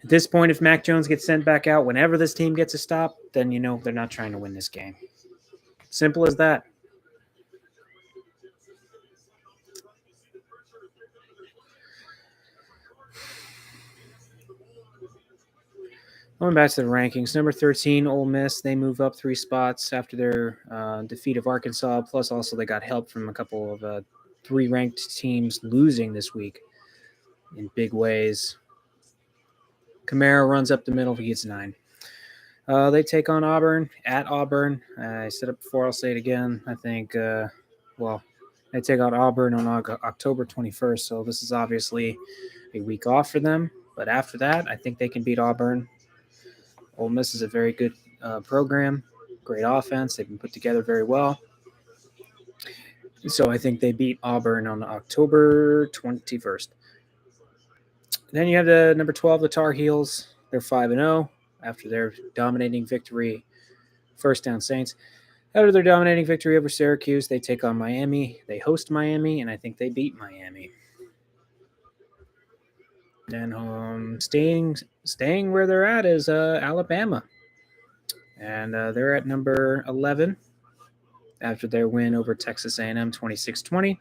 At this point, if Mac Jones gets sent back out whenever this team gets a stop, then you know they're not trying to win this game. Simple as that. Going back to the rankings, number 13, Ole Miss. They move up 3 spots after their defeat of Arkansas. Plus, also they got help from a couple of 3 ranked teams losing this week in big ways. Kamara runs up the middle. He gets 9. They take on Auburn at Auburn. I said it before. I'll say it again. I think, they take out Auburn on October 21st. So this is obviously a week off for them. But after that, I think they can beat Auburn. Ole Miss is a very good program, great offense. They've been put together very well. So I think they beat Auburn on October 21st. Then you have the number 12, the Tar Heels. They're 5-0 after their dominating victory. First down Saints. After their dominating victory over Syracuse, they take on Miami. They host Miami, and I think they beat Miami. Then staying where they're at is Alabama. And they're at number 11 after their win over Texas A&M 26-20.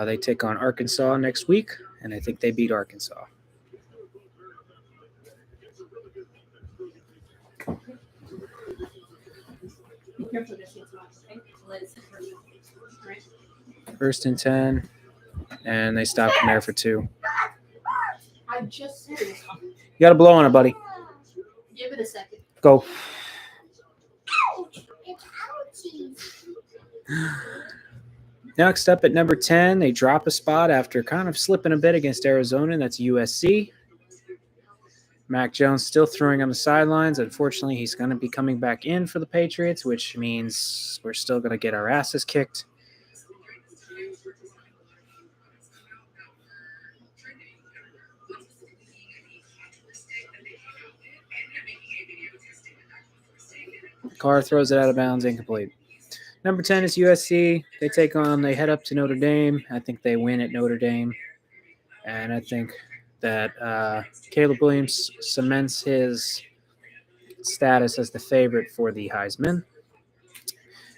They take on Arkansas next week, and I think they beat Arkansas. First and 10, and they stop from there for 2. I just said it. You got to blow on it, buddy. Give it a second. Go. Ouch! It's ouchies. Next up at number 10, they drop a spot after kind of slipping a bit against Arizona. That's USC. Mac Jones still throwing on the sidelines. Unfortunately, he's going to be coming back in for the Patriots, which means we're still going to get our asses kicked. Carr throws it out of bounds, incomplete. Number 10 is USC. They head up to Notre Dame. I think they win at Notre Dame. And I think that Caleb Williams cements his status as the favorite for the Heisman.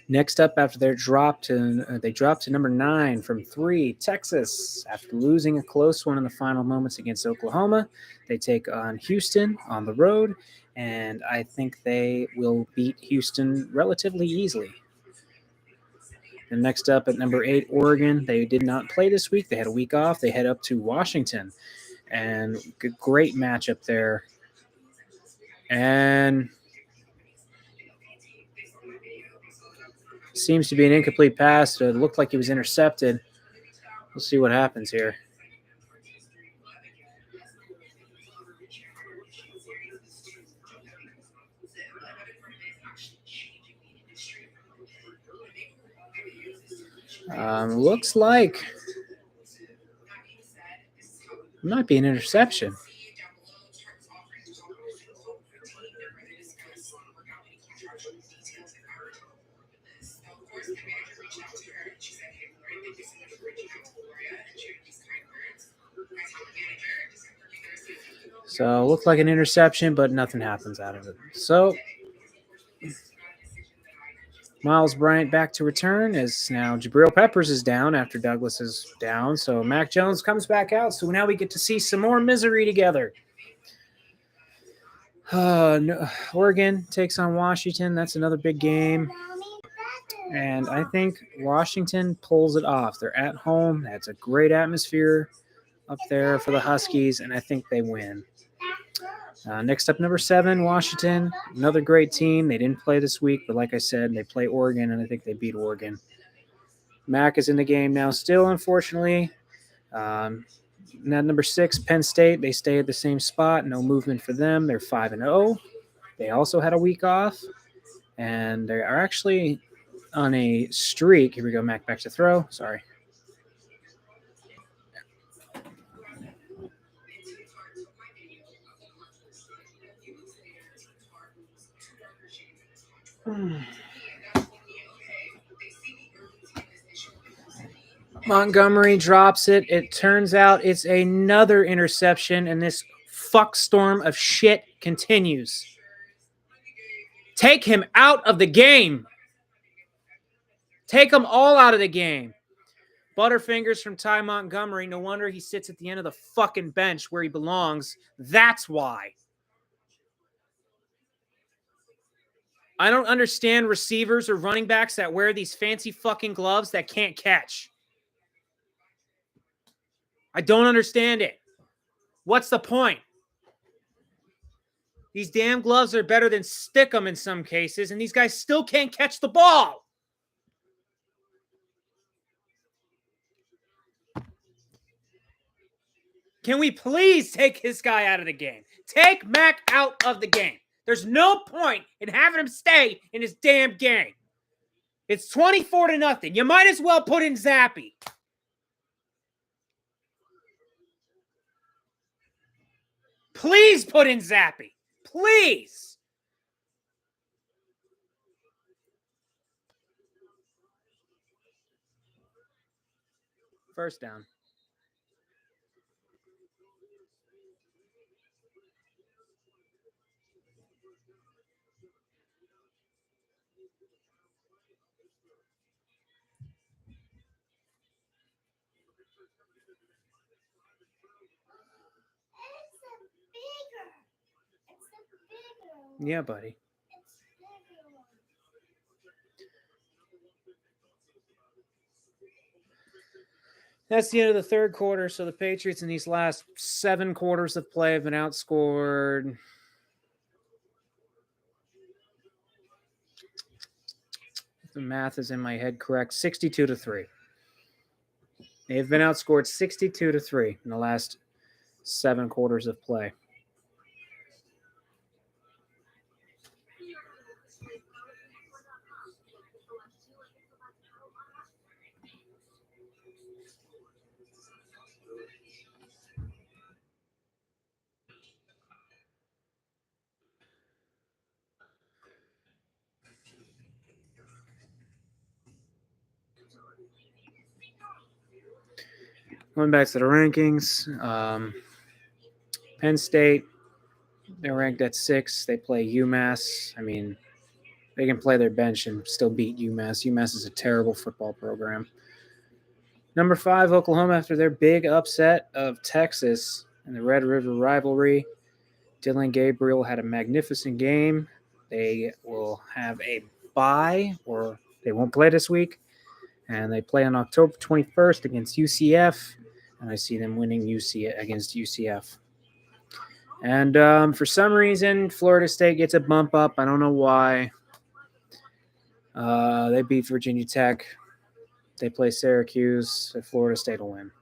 Next up, after their drop to they dropped to number 9 from 3, Texas. After losing a close one in the final moments against Oklahoma, they take on Houston on the road, and I think they will beat Houston relatively easily. And next up at number 8, Oregon. They did not play this week. They had a week off. They head up to Washington, and great matchup there. And seems to be an incomplete pass. It looked like he was intercepted. We'll see what happens here. Looks like it might be an interception. So it looked like an interception, but nothing happens out of it. So Miles Bryant back to return, as now Jabril Peppers is down after Douglas is down. So Mac Jones comes back out. So now we get to see some more misery together. Oregon takes on Washington. That's another big game. And I think Washington pulls it off. They're at home. That's a great atmosphere up there for the Huskies, and I think they win. Next up, number 7, Washington. Another great team. They didn't play this week, but like I said, they play Oregon, and I think they beat Oregon. Mac is in the game now still, unfortunately. Now number 6, Penn State. They stay at the same spot. No movement for them. They're 5-0. They also had a week off, and they are actually on a streak. Here we go, Mac back to throw. Sorry. Montgomery drops it. It turns out it's another interception, and this fuck storm of shit continues. Take him out of the game. Take them all out of the game. Butterfingers from Ty Montgomery. No wonder he sits at the end of the fucking bench where he belongs. That's why. I don't understand receivers or running backs that wear these fancy fucking gloves that can't catch. I don't understand it. What's the point? These damn gloves are better than Stickum in some cases, and these guys still can't catch the ball. Can we please take this guy out of the game? Take Mac out of the game. There's no point in having him stay in his damn game. It's 24-0. You might as well put in Zappy. Please put in Zappy. Please. First down. Yeah, buddy. That's the end of the third quarter. So the Patriots in these last 7 quarters of play have been outscored. If the math is in my head correct, 62-3. They've been outscored 62-3 in the last 7 quarters of play. Going back to the rankings, Penn State, they're ranked at 6. They play UMass. I mean, They can play their bench and still beat UMass. UMass is a terrible football program. Number 5, Oklahoma, after their big upset of Texas in the Red River rivalry. Dylan Gabriel had a magnificent game. They will have a bye, or they won't play this week. And they play on October 21st against UCF. And I see them winning against UCF. And for some reason, Florida State gets a bump up. I don't know why. They beat Virginia Tech. They play Syracuse. Florida State will win.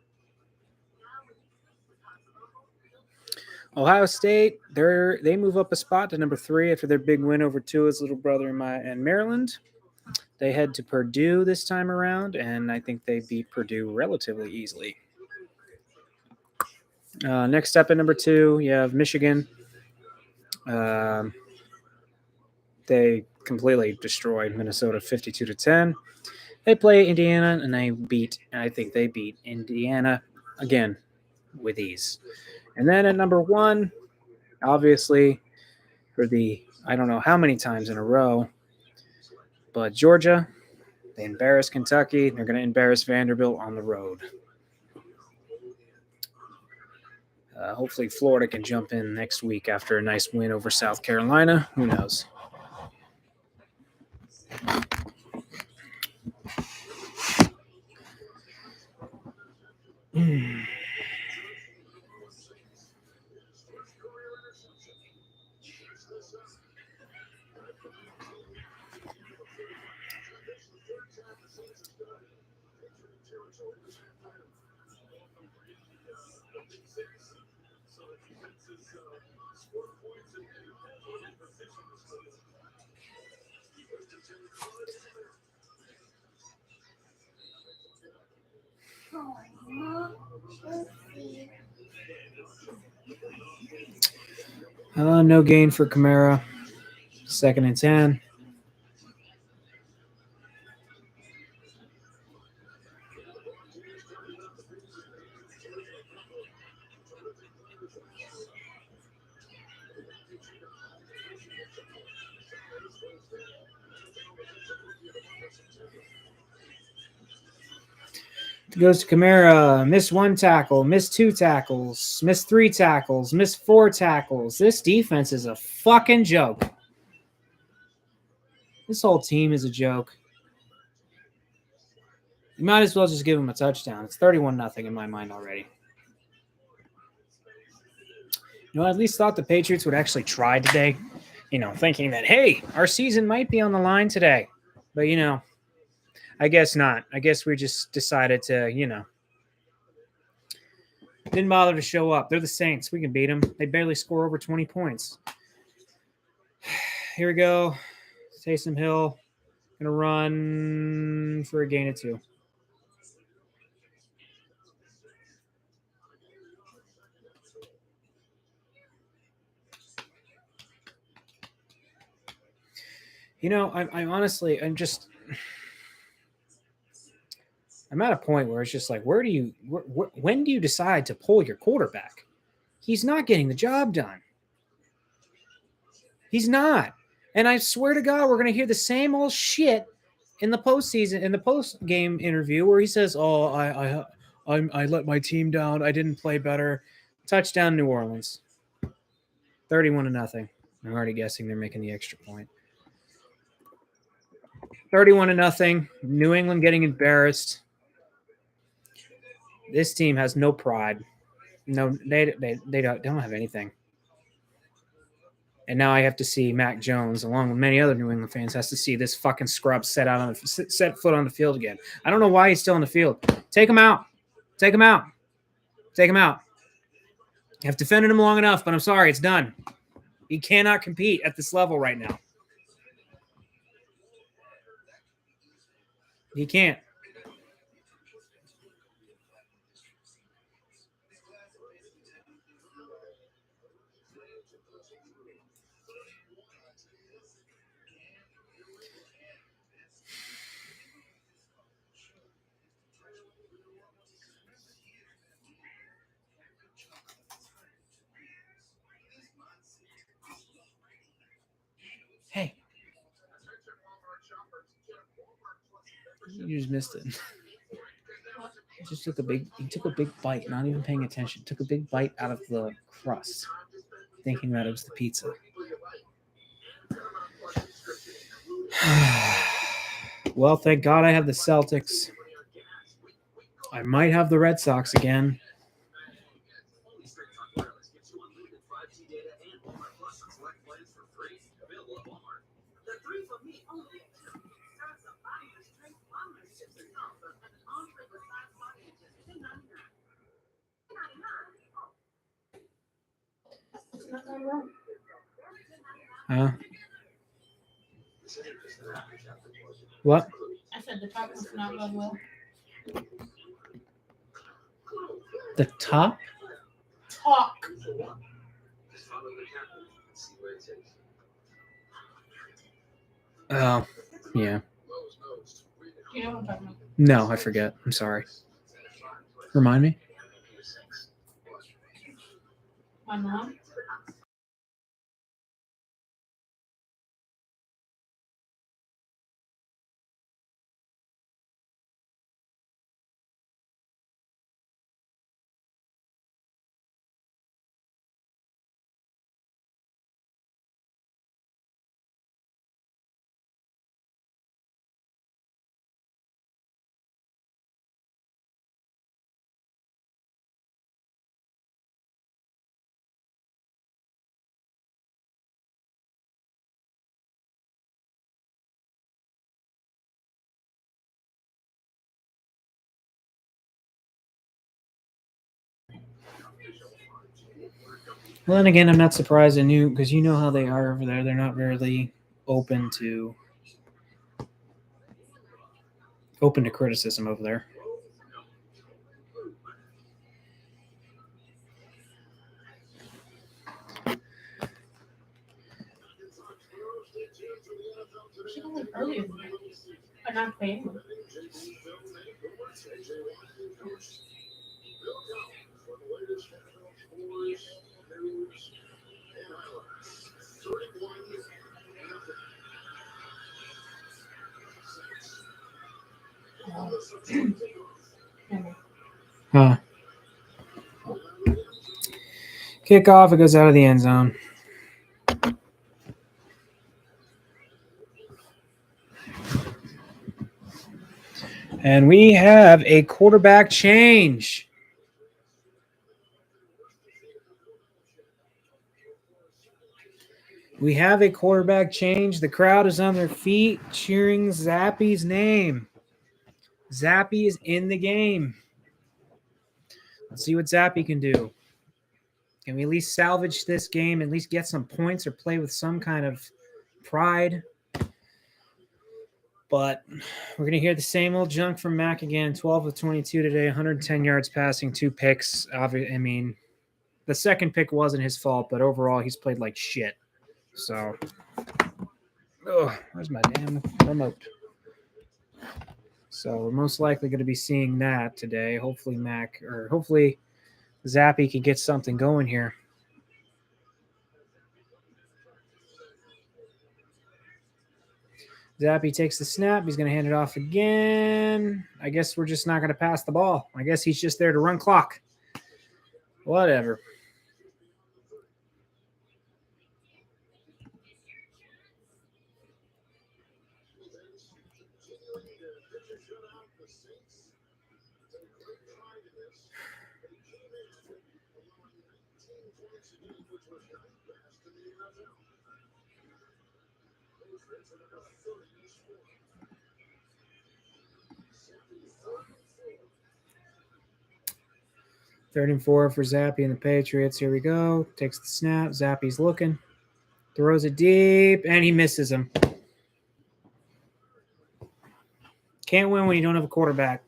Ohio State, they move up a spot to number 3 after their big win over Tua's little brother in Maryland. They head to Purdue this time around, and I think they beat Purdue relatively easily. Next up at number 2, you have Michigan. They completely destroyed Minnesota 52-10. They play Indiana, and I think they beat Indiana again with ease. And then at number 1, obviously, for I don't know how many times in a row, but Georgia, they embarrassed Kentucky. They're going to embarrass Vanderbilt on the road. Hopefully Florida can jump in next week after a nice win over South Carolina. Who knows? No gain for Kamara. 2nd and 10. It goes to Kamara. Missed 1 tackle, missed 2 tackles, missed 3 tackles, missed 4 tackles. This defense is a fucking joke. This whole team is a joke. You might as well just give him a touchdown. It's 31-0 in my mind already. I at least thought the Patriots would actually try today, thinking that, hey, our season might be on the line today. But, I guess not. I guess we just decided to, didn't bother to show up. They're the Saints. We can beat them. They barely score over 20 points. Here we go. Taysom Hill going to run for a gain of 2. I'm honestly, I'm at a point where it's just like, when do you decide to pull your quarterback? He's not getting the job done. He's not. And I swear to God, we're going to hear the same old shit in the postseason, in the post-game interview where he says, I let my team down. I didn't play better. Touchdown, New Orleans. 31-0. I'm already guessing they're making the extra point. 31-0. New England getting embarrassed. This team has no pride. No, they don't have anything. And now I have to see Mac Jones, along with many other New England fans, has to see this fucking scrub set foot on the field again. I don't know why he's still on the field. Take him out. Take him out. Take him out. I've defended him long enough, but I'm sorry, it's done. He cannot compete at this level right now. He can't. Hey. You just missed it. He just took a big bite, not even paying attention. Took a big bite out of the crust, thinking that it was the pizza. Well, thank God I have the Celtics. I might have the Red Sox again. Huh? What? I said the top was not going well. The top? Talk. Oh, yeah. You know what I'm talking about? No, I forget. I'm sorry. Remind me? My mom. Well, then again, I'm not surprised in you because you know how they are over there. They're not really open to criticism over there. She got like earlier than that. But not paying. Huh. Kickoff, it goes out of the end zone. And we have a quarterback change. We have a quarterback change. The crowd is on their feet cheering Zappy's name. Zappy is in the game. Let's see what Zappy can do. Can we at least salvage this game, at least get some points or play with some kind of pride? But we're going to hear the same old junk from Mac again. 12 of 22 today, 110 yards passing, 2 picks. I mean, the second pick wasn't his fault, but overall he's played like shit. So, where's my damn remote? So we're most likely going to be seeing that today. Hopefully hopefully Zappy can get something going here. Zappy takes the snap. He's going to hand it off again. I guess we're just not going to pass the ball. I guess he's just there to run clock. Whatever. Third and 4 for Zappy and the Patriots. Here we go. Takes the snap. Zappy's looking. Throws it deep, and he misses him. Can't win when you don't have a quarterback.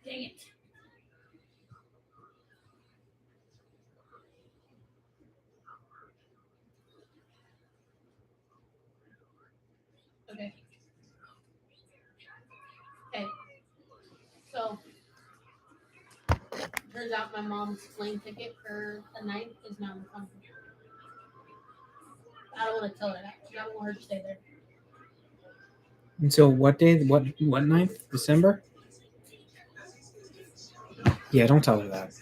Dang it. Okay. Okay. So, turns out my mom's plane ticket for the night is not refundable. I don't want to tell her that. I don't want her to stay there. Until what day? What 9th? December? Yeah, don't tell her that.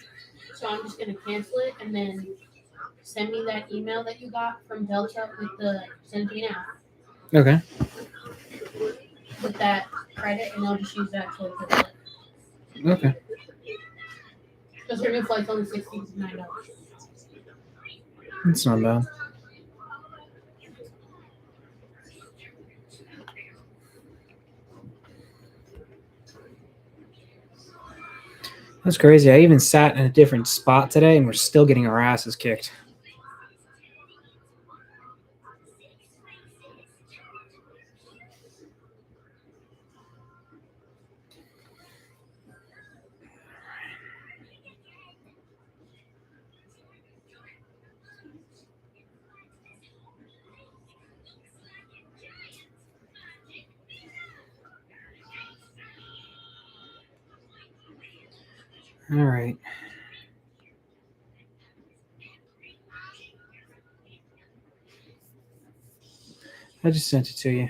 So I'm just gonna cancel it and then send me that email that you got from Delta with the send me now Okay. with that credit, and I'll just use that towards the flight. Okay. Because her new flight's only $69. It's not bad. That's crazy. I even sat in a different spot today, and we're still getting our asses kicked. All right. I just sent it to you.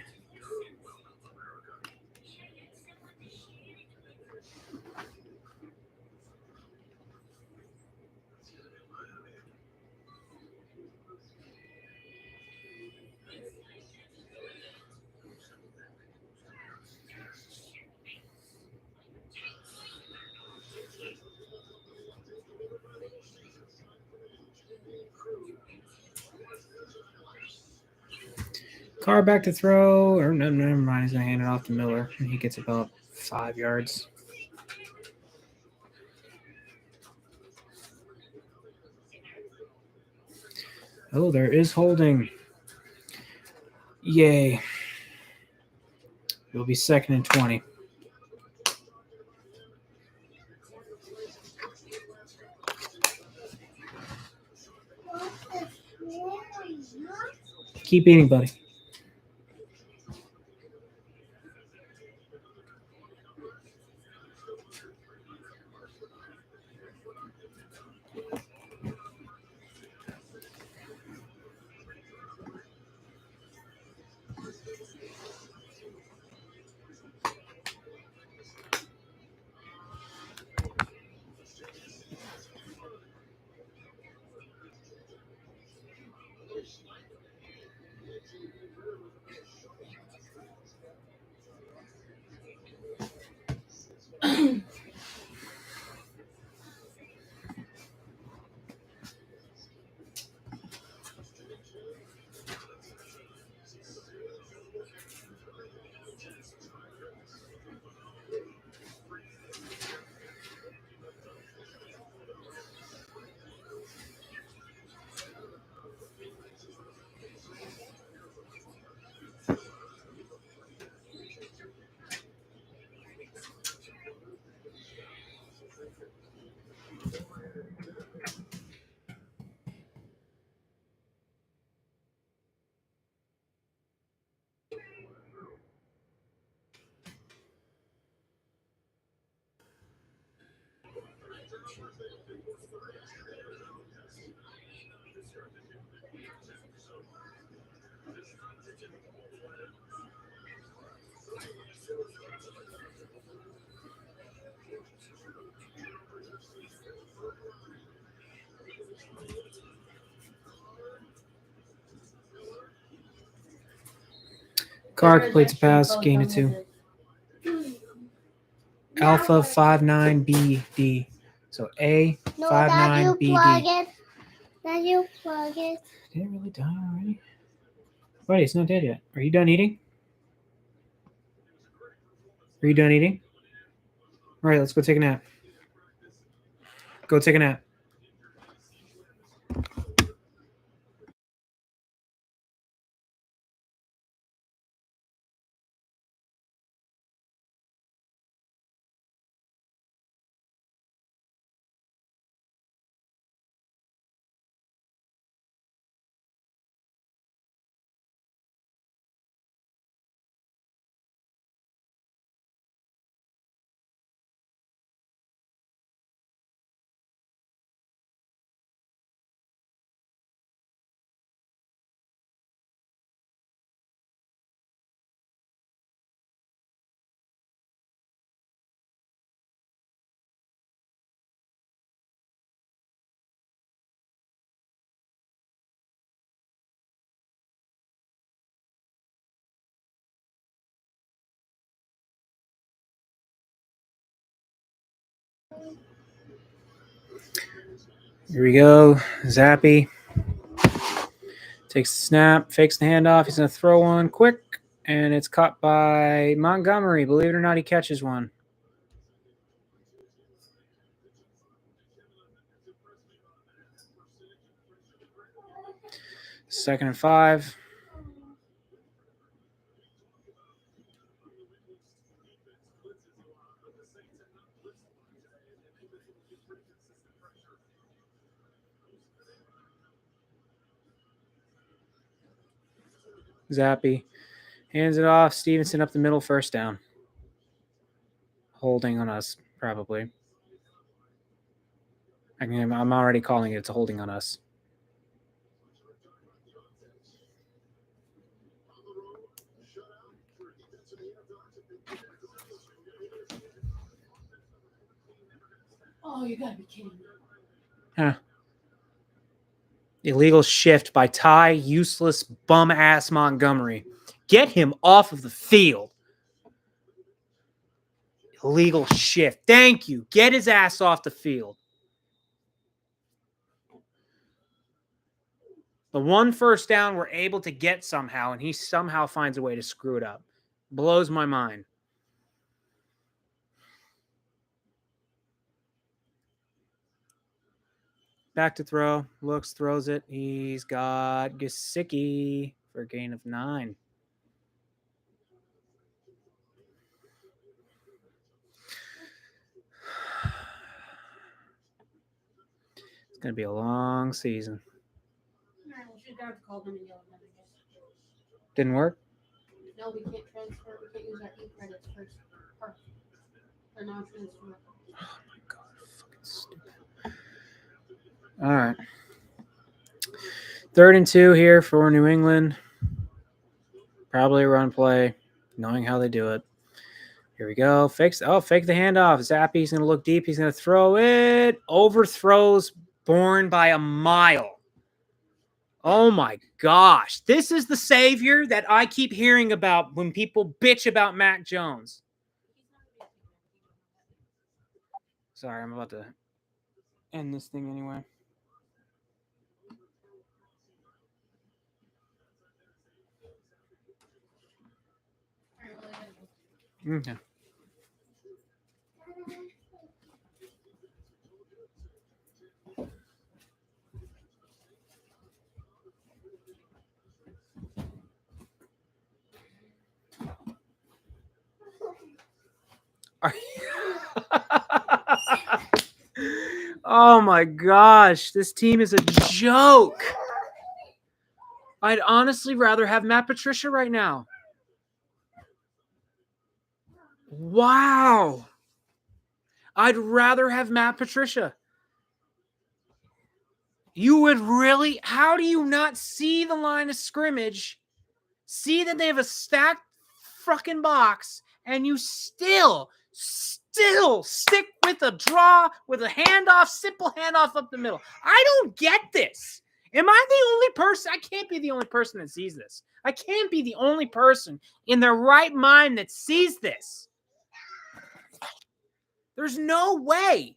Carr back to throw. Or no, never mind. He's going to hand it off to Miller, and he gets about 5 yards. Oh, there is holding. Yay. It'll be 2nd and 20. Keep eating, buddy. Carr completes a pass, gain of 2. Alpha 59BD. So A, No, 5, Dad, 9, you BD. plug it. Dad, you plug it. Did it really die already? Buddy, it's not dead yet. Are you done eating? Are you done eating? All right, let's go take a nap. Go take a nap. Here we go. Zappy takes the snap, fakes the handoff. He's going to throw one quick, and it's caught by Montgomery. Believe it or not, he catches one. Second and 5. Zappy hands it off. Stevenson up the middle, first down. Holding on us, probably. I'm already calling it. It's a holding on us. Oh, you gotta be kidding me. Huh. Illegal shift by Ty, useless bum-ass Montgomery. Get him off of the field. Illegal shift. Thank you. Get his ass off the field. The one first down we're able to get somehow, and he somehow finds a way to screw it up. Blows my mind. Back to throw. Looks, throws it. He's got Gesicki for a gain of 9. It's going to be a long season. Didn't work? No, we can't transfer. We can't use our e-credits first. Or now transfer. Oh my God. Fucking stupid. All right. 3rd and 2 here for New England. Probably a run play, knowing how they do it. Here we go. Fake the handoff. Zappy's going to look deep. He's going to throw it. Overthrows Bourne by a mile. Oh my gosh. This is the savior that I keep hearing about when people bitch about Mac Jones. Sorry, I'm about to end this thing anyway. Okay. Oh my gosh, this team is a joke. I'd honestly rather have Matt Patricia right now. Wow. I'd rather have Matt Patricia. You would really? How do you not see the line of scrimmage? See that they have a stacked fucking box, and you still stick with a draw, with a handoff, simple handoff up the middle. I don't get this. Am I the only person? I can't be the only person that sees this. I can't be the only person in their right mind that sees this. There's no way.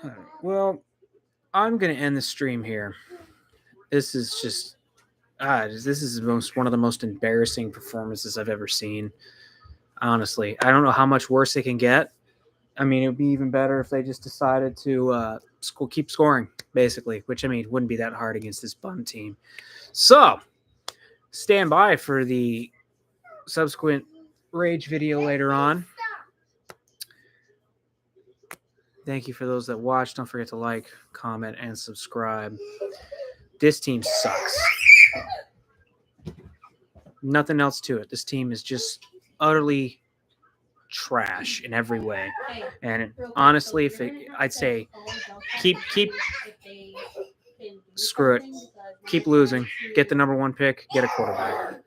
All right, well, I'm going to end the stream here. This is just, this is one of the most embarrassing performances I've ever seen. Honestly, I don't know how much worse they can get. I mean, it would be even better if they just decided to keep scoring, basically, which, I mean, wouldn't be that hard against this bum team. So, stand by for the subsequent Rage video later on. Thank you for those that watched. Don't forget to like, comment, and subscribe. This team sucks. Nothing else to it. This team is just utterly trash in every way. And honestly, I'd say keep screw it. Keep losing. Get the number 1 pick. Get a quarterback.